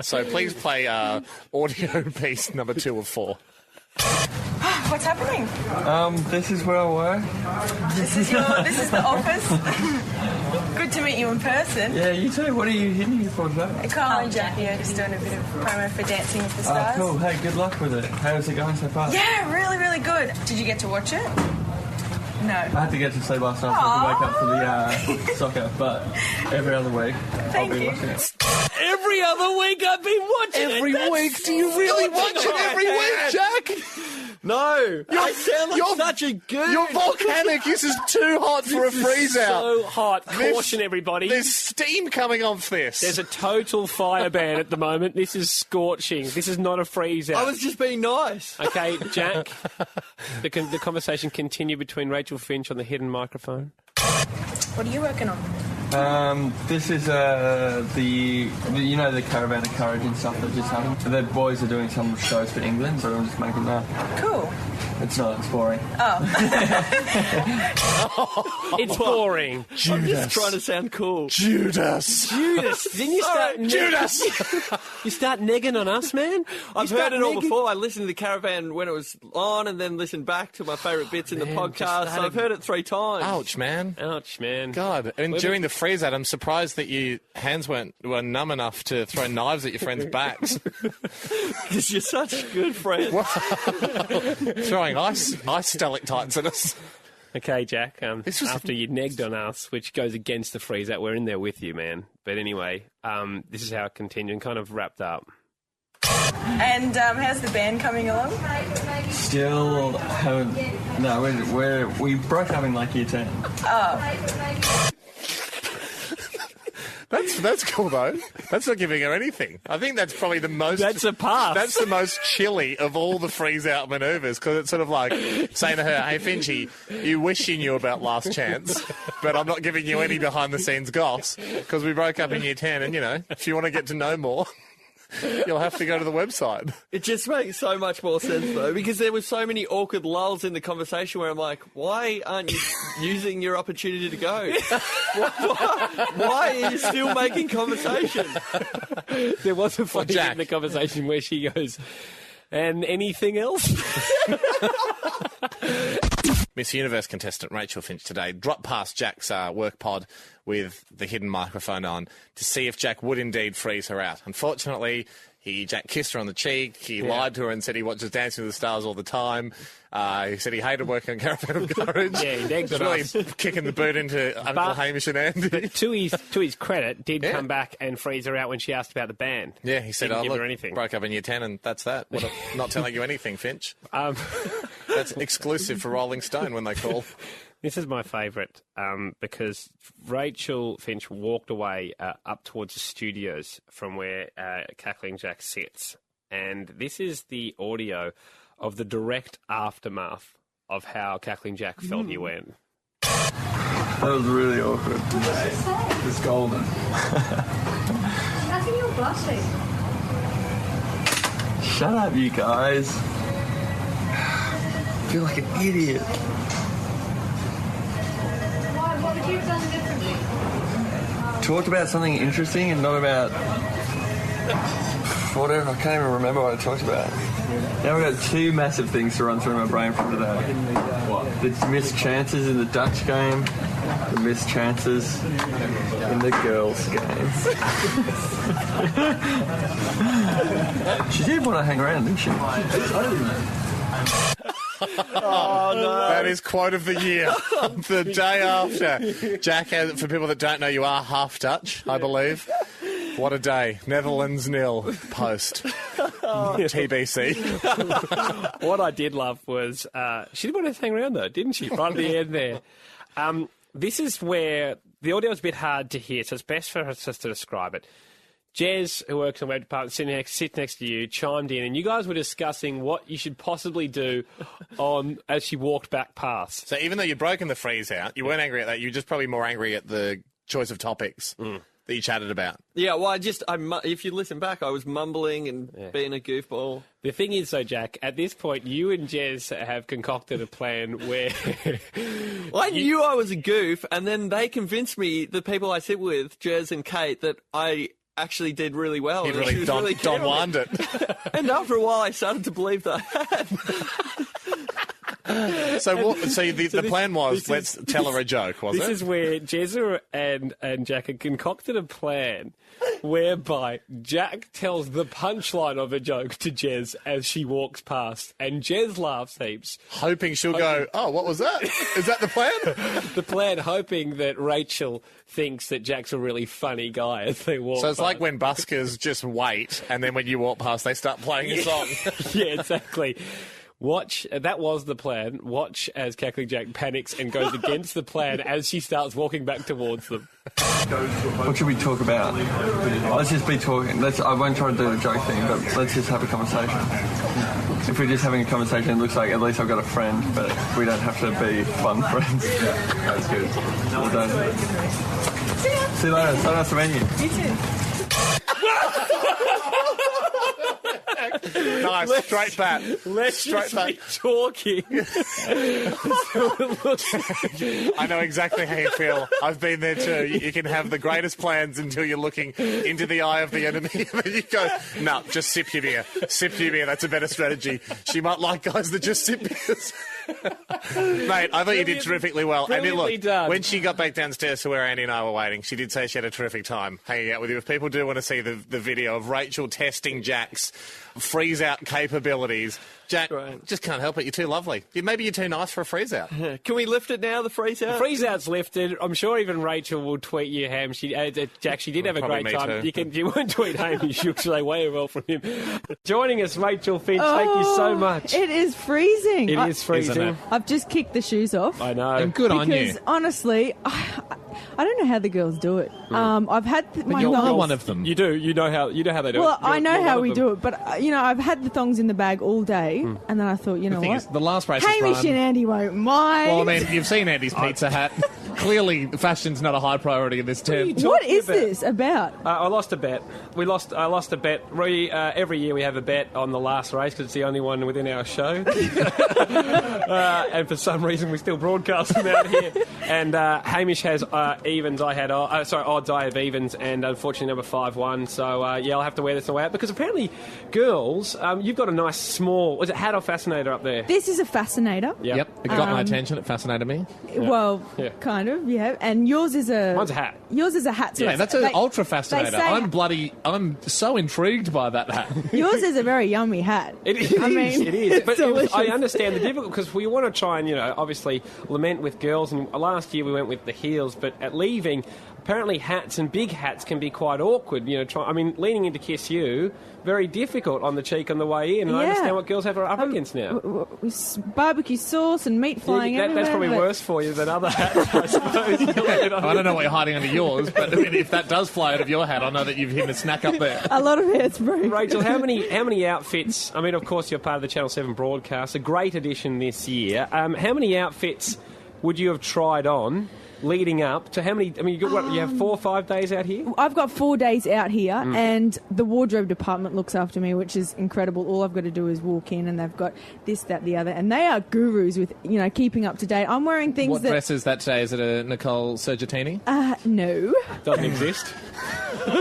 So please play audio piece number 2 of 4. What's happening? This is where I work. This is the office. Good to meet you in person. Yeah, you too. What are you hitting here for today? Carl and Jackie are just doing a bit of promo for Dancing with the Stars. Oh, cool. Hey, good luck with it. How's it going so far? Yeah, really, really good. Did you get to watch it? No. I had to get to sleep last night so I could wake up for the soccer, but every other week I'll be watching it. Every other week I've been watching Every week? Do you really watch it every week, Jack? No. I sound like such a goon. You're volcanic. This is too hot for a freeze-out. So hot. Caution, everybody. There's steam coming off this. There's a total fire ban at the moment. This is scorching. This is not a freeze-out. I was just being nice. Okay, Jack, the conversation continued between Rachael Finch on the hidden microphone. What are you working on? This is the Caravan of Courage and stuff that just happened. The boys are doing some shows for England, so I'm just making that. Cool. It's not, it's boring. Oh. It's boring. Judas. I'm just trying to sound cool. Judas. Didn't you start... Judas! You start negging on us, man? I've heard it all before. I listened to the Caravan when it was on and then listened back to my favourite bits in the podcast. So I've heard it 3 times. Ouch, man. Ouch, man. God. And during the freeze out, I'm surprised that your hands were numb enough to throw knives at your friends' backs. Because you're such a good friend. Throwing ice stalactites at us. Okay, Jack, after you negged on us, which goes against the freeze out, we're in there with you, man. But anyway, this is how it continued and kind of wrapped up. And how's the band coming along? Still haven't... No, we broke up in like year 10. Oh. That's cool, though. That's not giving her anything. I think that's probably the most... That's a pass. That's the most chilly of all the freeze-out manoeuvres, because it's sort of like saying to her, hey, Finchy, you wish you knew about Last Chance, but I'm not giving you any behind-the-scenes goss, because we broke up in year 10, and, if you want to get to know more... You'll have to go to the website. It just makes so much more sense, though, because there were so many awkward lulls in the conversation where I'm like, why aren't you using your opportunity to go? Why are you still making conversation? There was a funny bit in the conversation where she goes, and anything else? Miss Universe contestant Rachael Finch today dropped past Jack's work pod with the hidden microphone on to see if Jack would indeed freeze her out. Unfortunately, Jack kissed her on the cheek. He lied to her and said he watches Dancing with the Stars all the time. He said he hated working on Caravan of Courage. Yeah, he negged on us. Really kicking the boot into Uncle Hamish and Andy. But to his credit, did come back and freeze her out when she asked about the band. Yeah, he said, Didn't give look, her anything. Broke up in year 10 and that's that. Not telling you anything, Finch. That's exclusive for Rolling Stone when they call. This is my favourite because Rachael Finch walked away up towards the studios from where Cackling Jack sits. And this is the audio of the direct aftermath of how Cackling Jack felt you went. That was really awkward. It's golden. I think you're blushing. Shut up, you guys. I feel like an idiot. Why? What would you have done differently? Talked about something interesting and not about whatever. I can't even remember what I talked about. Now we've got 2 massive things to run through my brain from today. The missed chances in the Dutch game, the missed chances in the girls' game. She did want to hang around, didn't she? Oh, no. That is quote of the year. The day after. Jack, for people that don't know, you are half Dutch, I believe. What a day. Netherlands 0 post. TBC. What I did love was she didn't want to hang around though, didn't she? Right at the end there. This is where the audio is a bit hard to hear, so it's best for us just to describe it. Jez, who works in the web department, sits next to you, chimed in, and you guys were discussing what you should possibly do as she walked back past. So even though you'd broken the freeze out, you weren't angry at that. You were just probably more angry at the choice of topics that you chatted about. Yeah, well, if you listen back, I was mumbling and being a goofball. The thing is, though, Jack, at this point, you and Jez have concocted a plan where... Well, I knew I was a goof, and then they convinced me, the people I sit with, Jez and Kate, that I actually did really well. He really Don Juaned it. And after a while, I started to believe that I had. So the plan was, let's tell her a joke, was it? This is where Jezza and Jack had concocted a plan whereby Jack tells the punchline of a joke to Jez as she walks past, and Jez laughs heaps. Hoping she'll go, oh, what was that? Is that the plan? The plan, hoping that Rachael thinks that Jack's a really funny guy as they walk So it's past. like when buskers just wait, and then when you walk past, they start playing a song. Yeah, exactly. That was the plan. Watch as Cackling Jack panics and goes against the plan as she starts walking back towards them. What should we talk about? Let's just be talking. I won't try to do the joke thing, but let's just have a conversation. If we're just having a conversation, it looks like at least I've got a friend, but we don't have to be fun friends. That's good. Well done. See you later. So nice to meet you. You too. Nice, straight back. Let's straight just back. be talking. I know exactly how you feel. I've been there too. You can have the greatest plans until you're looking into the eye of the enemy. And then you go, no, just sip your beer. Sip your beer. That's a better strategy. She might like guys that just sip beers. Mate, I thought you did terrifically well. And then look, when she got back downstairs to where Andy and I were waiting, she did say she had a terrific time hanging out with you. If people do want to see the video of Rachael testing Jack's freeze-out capabilities, Jack, just can't help it. You're too lovely. Maybe you're too nice for a freeze-out. Can we lift it now, the freeze-out? The freeze-out's lifted. I'm sure even Rachael will tweet you, Ham. Jack, she did have a great time. You won't tweet Hamish. You'll say way well from him. Joining us, Rachael Finch. Thank you so much. It is freezing. It is freezing. I've just kicked the shoes off. I know. And good on you. Because honestly, I don't know how the girls do it. I've had my you're thongs. one of them. You do. You know how they do it. Well, I know how we do it, but I've had the thongs in the bag all day, and then I thought, you know what? The last race Hamish and Andy won't mind. Well, I mean, you've seen Andy's pizza hat. Clearly, fashion's not a high priority in this term. What is this about? I lost a bet. I lost a bet. Every year we have a bet on the last race because it's the only one within our show. And for some reason we still broadcast them out here. And Hamish has evens. I had odds. I have evens, and unfortunately number 5 won. So I'll have to wear this away out because apparently, girls, you've got a nice small. Was it hat or fascinator up there? This is a fascinator. Yep. It got my attention. It fascinated me. Well, kind of, yeah. And yours is a... Mine's a hat. Yours is a hat. So Yeah, that's an ultra fascinator. I'm so intrigued by that hat. Yours is a very yummy hat. It is. But I understand the difficult because we want to try and obviously lament with girls. And last year we went with the heels, but at leaving, apparently hats and big hats can be quite awkward. Leaning into Kiss You, very difficult on the cheek on the way in. And I understand what girls have up against now. Barbecue sauce and meat flying everywhere. That's probably worse for you than other hats, I suppose. I don't know what you're hiding under yours, but if that does fly out of your hat, I know that you've hidden a snack up there. A lot of hairspray. Rachael, how many outfits? I mean, of course, you're part of the Channel 7 broadcast, a great addition this year. How many outfits would you have tried on leading up to how many? I mean, you have 4 or 5 days out here? I've got 4 days out here, and the wardrobe department looks after me, which is incredible. All I've got to do is walk in, and they've got this, that, the other, and they are gurus with keeping up to date. I'm wearing things What dress is that today? Is it a Nicole Sergentini? No. Doesn't exist.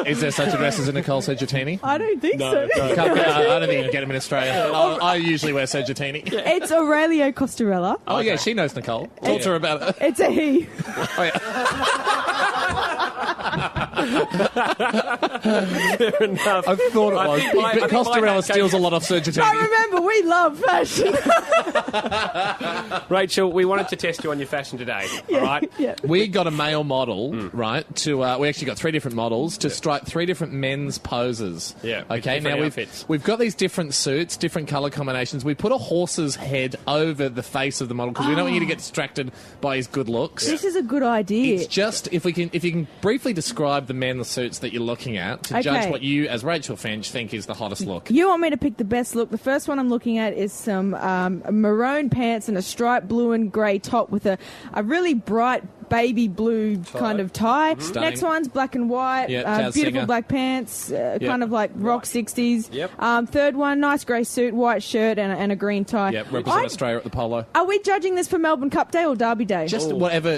Is there such a dress as a Nicole Sergentini? I don't think so. I don't think you can get them in Australia. I usually wear Sergentini. It's Aurelio Costarella. Oh, yeah, she knows Nicole. Talk to her about it. It's a he. Oh, yeah. Fair enough. I thought it was. But Costarella steals a lot off Sergio. I remember, we love fashion. Rachel, we wanted to test you on your fashion today, all right? Yeah. We got a male model, right? We actually got 3 different models to strike 3 different men's poses. Yeah. Okay. Now We've got these different suits, different colour combinations. We put a horse's head over the face of the model because we don't want you to get distracted by his good looks. This is a good idea. It's just if you can briefly describe the men's suits that you're looking at to judge what you, as Rachael Finch, think is the hottest look. You want me to pick the best look? The first one I'm looking at is some maroon pants and a striped blue and grey top with a really bright baby blue kind of tie. Stunning. Next one's black and white, Jazz beautiful singer. black pants, kind of like rock 60s. Yep. Third one, nice grey suit, white shirt and a green tie. Yep, represent Australia at the polo. Are we judging this for Melbourne Cup Day or Derby Day? Just whatever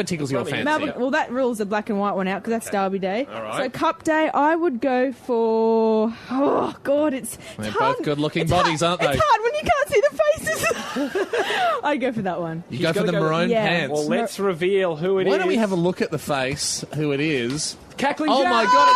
tickles your fancy. Well, that rules the black and white one out because that's Derby Day. All right. So Cup Day, I would go for... Oh, God, They're hard. both good-looking It's bodies, hard. aren't they? It's hard when you can't see the faces. I'd go for that one. You go for the maroon pants. Well, let's reveal who it is. Why don't we have a look at the face, who it is? Cackling Oh, Jack! my God,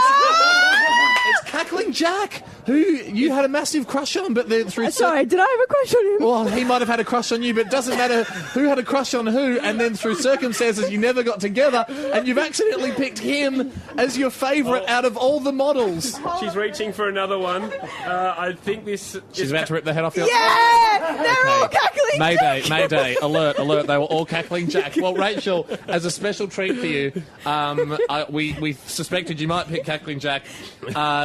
it's Cackling Jack, who you had a massive crush on, but then through... Sorry, did I have a crush on him? Well, he might have had a crush on you, but it doesn't matter who had a crush on who, and then through circumstances you never got together, and you've accidentally picked him as your favourite out of all the models. She's reaching for another one. I think this... She's about to rip the head off your... Yeah! They're all Cackling Mayday, Mayday, alert, they were all Cackling Jack. Well, Rachel, as a special treat for you, we suspected you might pick Cackling Jack.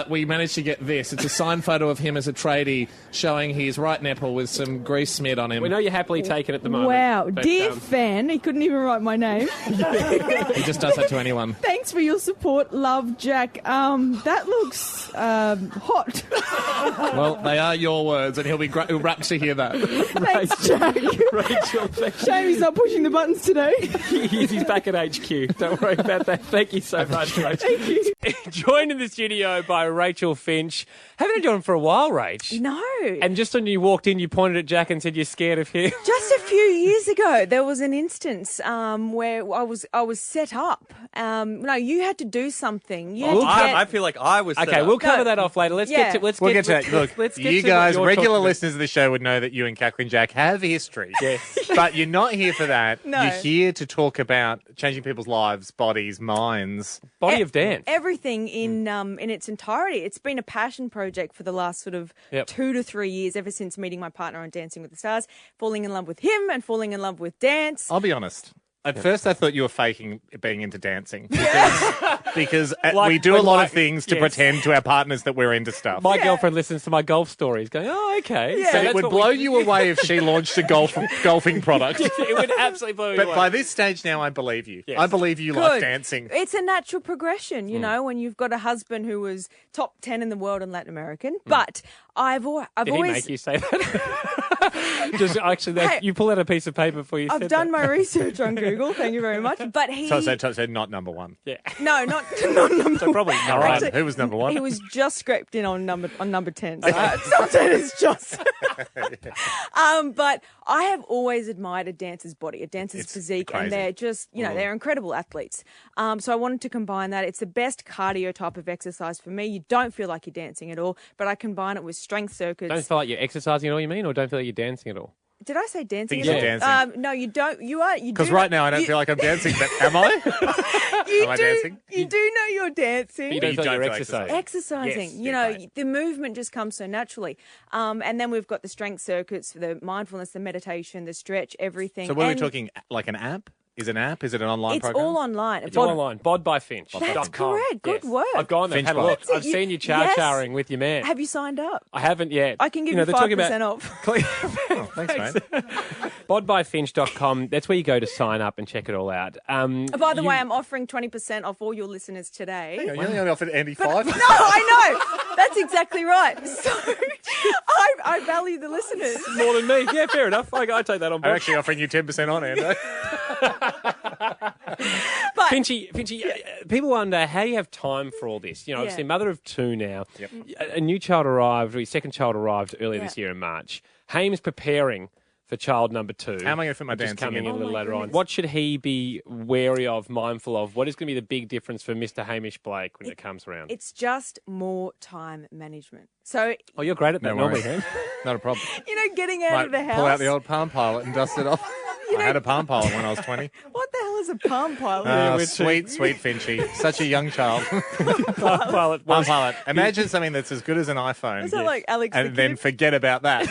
We managed to get this. It's a signed photo of him as a tradie showing his right nipple with some grease smeared on him. We know you're happily taken at the moment. Wow. But, Dear fan, he couldn't even write my name. He just does that to anyone. Thanks for your support. Love, Jack. That looks hot. Well, they are your words, and he'll rapt to hear that. Thanks, Jack. Rachel, thank you. Shame he's not pushing the buttons today. He's back at HQ. Don't worry about that. Thank you so much, Rachel. Thank you. Joined in the studio by Rachael Finch. Haven't had you on for a while, Rach. No. And just when you walked in, you pointed at Jack and said you're scared of him. Just a few years ago, there was an instance where I was set up. No, you had to do something. You had to get... I feel like I was set Okay, up. we'll cover that off later. Let's get to that. Look, let's get you to guys, what you're regular talking listeners of the show, would know that you and Cackling Jack have history. Yes. But you're not here for that. No. You're here to talk about changing people's lives, bodies, minds. Body of dance. Everything in its entirety. It's been a passion project for the last sort of 2 to 3 years, ever since meeting my partner on Dancing with the Stars, falling in love with him and falling in love with dance. I'll be honest. At first, I thought you were faking being into dancing because Like we do a when, lot like, of things to yes. pretend to our partners that we're into stuff. My girlfriend listens to my golf stories going, oh, okay. Yeah. So it that's would what blow we- you away if she launched a golfing product. It would absolutely blow you But away. by this stage now, I believe you. Yes. I believe you Good. like dancing. It's a natural progression, you know, when you've got a husband who was top 10 in the world in Latin American. But I've Did he always... make you say that? Just actually, Hey. you pull out a piece of paper before you I've said done that. my research on Google. Thank you very much. But he... So not number one. Yeah. No, not number So probably All right. Actually, Who was number one? He was just scraped in on number 10. So top 10 is just... But I have always admired a dancer's body, a dancer's It's physique, crazy. and they're just, they're incredible athletes. So I wanted to combine that. It's the best cardio type of exercise for me. You don't feel like you're dancing at all, but I combine it with strength circuits. Don't feel like you're exercising at all, you mean? Or don't feel like you're dancing at all? Did I say dancing? Think you said dancing. No, you don't. You are. You Because do right know- now I don't you- feel like I'm dancing, but am I? You Am I do. dancing? You do know you're dancing. But you don't feel like you're feel exercising. Exercising, Yes, you know, the movement just comes so naturally. And then we've got the strength circuits, the mindfulness, the meditation, the stretch, everything. So what are we And talking, like an app? Is it an app? Is it an online It's program? all online. It's all online. Bod by Finch. That's correct. Good work. I've gone there, Finch had a Bod. look. That's it. I've seen you chow-chowing with your man. Have you signed up? I haven't yet. I can give you they're talking 5% about- off. Oh, thanks, mate. Bodbyfinch.com. That's where you go to sign up and check it all out. By the way, I'm offering 20% off all your listeners today. Hang on, you only offered Andy But- 5? No, I know. That's exactly right. So I value the listeners. More than me. Yeah, fair enough. I take that on I'm board. actually offering you 10% on, Ando. But Finchy, people wonder how you have time for all this. You know, obviously, mother of two now. A new child arrived, or your second child arrived earlier this year in March. Haim's preparing for child number 2. How am I going to fit my which is dancing coming in? a little later on. What should he be wary of, mindful of? What is going to be the big difference for Mr. Hamish Blake when it comes around? It's just more time management. So, Oh, you're great at that normally, worries. Ham. Not a problem. you know, getting out of the house. Pull out the old Palm Pilot and dust it off. I had a Palm Pilot when I was 20. What the hell is a Palm Pilot? Oh, sweet Finchy. Such a young child. Palm Pilot. Palm Pilot. Imagine something that's as good as an iPhone. Is that like Alex and the then Kid? forget about that.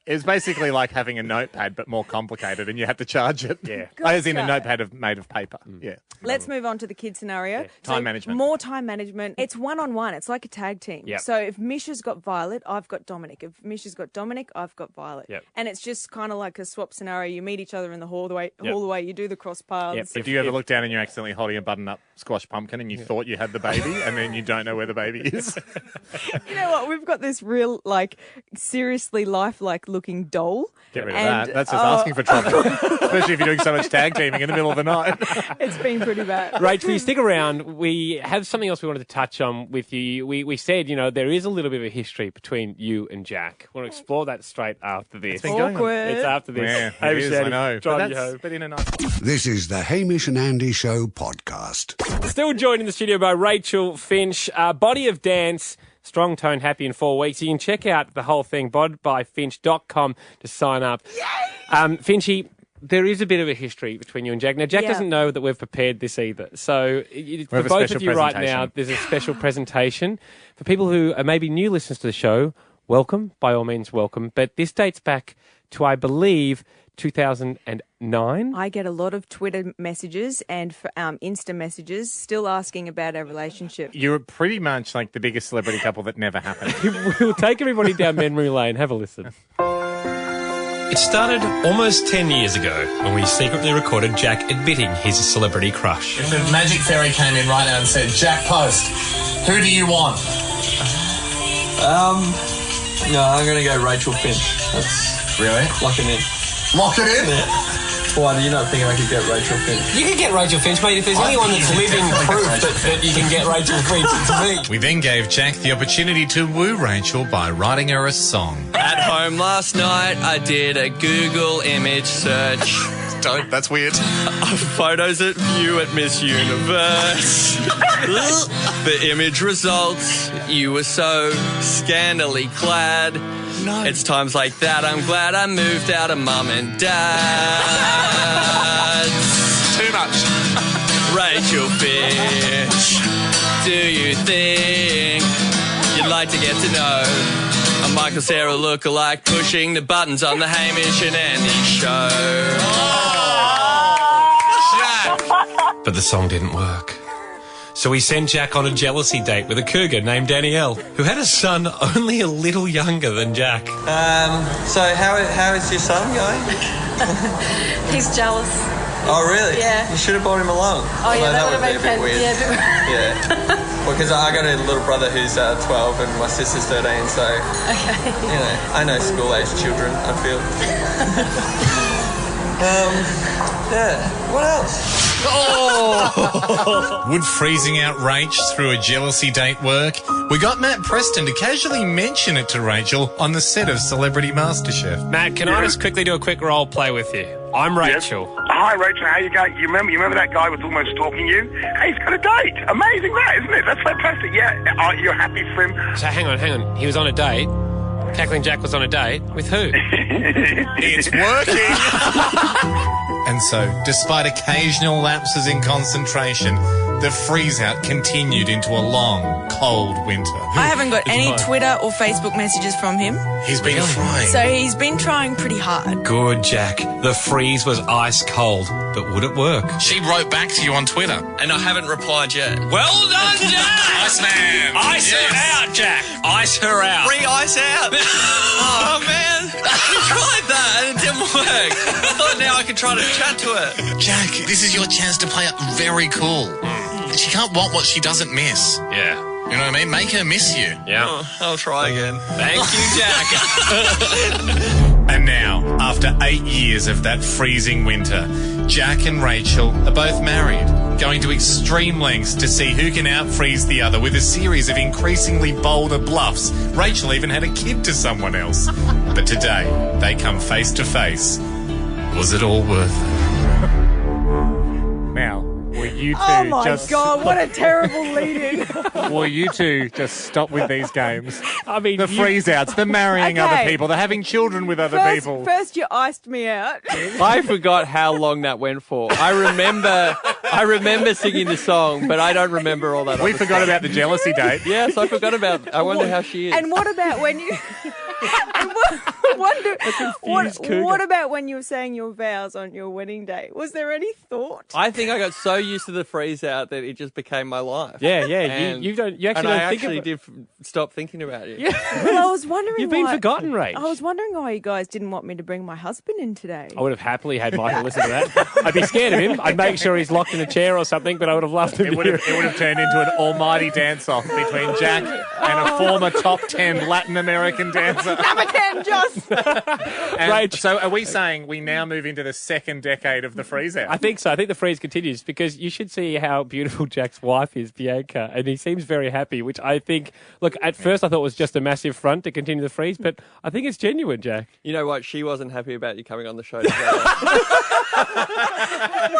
It's basically like having a notepad, but more complicated, and you have to charge it. Yeah. As in a notepad made of paper. Yeah. Let's move on to the kid scenario. Time management. More time management. It's one-on-one. It's like a tag team. Yep. So if Misha's got Violet, I've got Dominic. If Misha's got Dominic, I've got Violet. Yep. And it's just kind of like a swap scenario. You meet each other in the hallway, Yep. you do the cross paths. Yep. If you ever look down and you're accidentally holding a button-up squash pumpkin and you thought you had the baby, and then you don't know where the baby is. You know what? We've got this real, like, seriously lifelike looking doll. Get rid of that. That's just asking for trouble. Especially if you're doing so much tag teaming in the middle of the night. It's been pretty bad. Rachel, you stick around. We have something else we wanted to touch on with you. We said, you know, there is a little bit of a history between you and Jack. We want to explore that straight after this. It's been going on. Awkward. It's after this. Yeah, it Hamish is, Andy, I know. driving you home. But in a nice... This is the Hamish and Andy Show podcast. Still joined in the studio by Rachael Finch, Body of Dance, Strong Tone, Happy in 4 weeks. You can check out the whole thing, bodbyfinch.com to sign up. Finchy, there is a bit of a history between you and Jack. Now, Jack doesn't know that we've prepared this either. So for have a both special of you right presentation. now, there's a special presentation. For people who are maybe new listeners to the show, welcome, by all means welcome. But this dates back to, I believe, 2009. I get a lot of Twitter messages and Insta messages still asking about our relationship. You're pretty much like the biggest celebrity couple that never happened. We'll take everybody down memory lane. Have a listen. It started almost 10 years ago when we secretly recorded Jack admitting he's a celebrity crush. If the magic fairy came in right now and said, Jack Post, who do you want? No, I'm going to go Rachael Finch. That's Really? locking in. Lock it in? Yeah. Why, do you not think I could get Rachael Finch? You can get Rachael Finch, mate. If there's anyone that's living proof that you can get Rachael Finch, it's me. We then gave Jack the opportunity to woo Rachel by writing her a song. At home last night, I did a Google image search. Don't, that's weird. Of photos of you at Miss Universe. The image results, you were so scandally clad. No. It's times like that I'm glad I moved out of mum and dad. Too much. Rachel Finch, do you think you'd like to get to know a Michael Cera lookalike pushing the buttons on the Hamish and Andy show? But the song didn't work. So we sent Jack on a jealousy date with a cougar named Danielle, who had a son only a little younger than Jack. So how is your son going? He's jealous. Oh, really? Yeah. You should have brought him along. Oh, yeah, Although that would be have a been bit weird. Yeah. Well, because I got a little brother who's 12 and my sister's 13, so, Okay. you know, I know school-age children, I feel. Yeah. What else? Oh! Would freezing out Rach through a jealousy date work? We got Matt Preston to casually mention it to Rachel on the set of Celebrity MasterChef. Matt, can I just quickly do a quick role play with you? I'm Rachel. Hi, Rachel. How you going? You remember that guy was almost stalking you? Hey, he's got a date. Amazing, that isn't it? That's fantastic. Yeah. You're happy for him? So hang on. He was on a date. Cackling Jack was on a date with who? It's working! And so, despite occasional lapses in concentration, the freeze-out continued into a long, cold winter. I haven't got any Twitter or Facebook messages from him. He's been trying. So he's been trying pretty hard. Good, Jack. The freeze was ice cold, but would it work? She wrote back to you on Twitter. And I haven't replied yet. Well done, Jack! Iceman! Ice her out, Jack! Ice her out! Re-ice out! Oh, man. We tried that and it didn't work. I thought now I could try to chat to her. Jack, this is your chance to play it very cool. She can't want what she doesn't miss. Yeah. You know what I mean? Make her miss you. Yeah. Oh, I'll try again. Thank you, Jack. And now, after 8 years of that freezing winter, Jack and Rachel are both married, going to extreme lengths to see who can out-freeze the other with a series of increasingly bolder bluffs. Rachel even had a kid to someone else. But today, they come face to face. Was it all worth it? Now, will you two Oh my just... God, what a terrible lead-in. Will you two just stop with these games? I mean, the freeze-outs, the marrying Okay. other people, the having children with other people. First you iced me out. I forgot how long that went for. I remember singing the song, but I don't remember all that. We other forgot stuff. about the jealousy date. Yes, I forgot about. I wonder how she is. And what about when you... What about when you were saying your vows on your wedding day? Was there any thought? I think I got so used to the freeze out that it just became my life. Yeah. And- You actually and don't I think actually about did stop thinking about it. Yeah. Well, I was wondering You've been why- forgotten, Rach. I was wondering why you guys didn't want me to bring my husband in today. I would have happily had Michael listen to that. I'd be scared of him. I'd make sure he's locked in a chair or something, but I would have loved him It to would hear have turned into an almighty dance-off between Jack and a former top 10 Latin American dancer. Number 10, Joss! And so are we saying we now move into the second decade of the freeze-out? I think so. I think the freeze continues because you should see how beautiful Jack's wife is, Bianca, and he seems very happy, which I think, look, at first I thought was just a massive front to continue the freeze, but I think it's genuine, Jack. You know what? She wasn't happy about you coming on the show today. Oh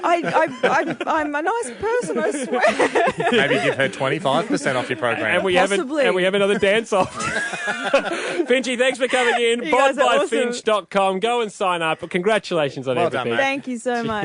my God! I'm a nice person, I swear. Maybe give her 25% off your program. And we have another dance-off. Finchy, thanks for coming in. You guys are awesome. Bodbyfinch.com. Go and sign up. Congratulations on Well everything. done, mate. Thank you so much.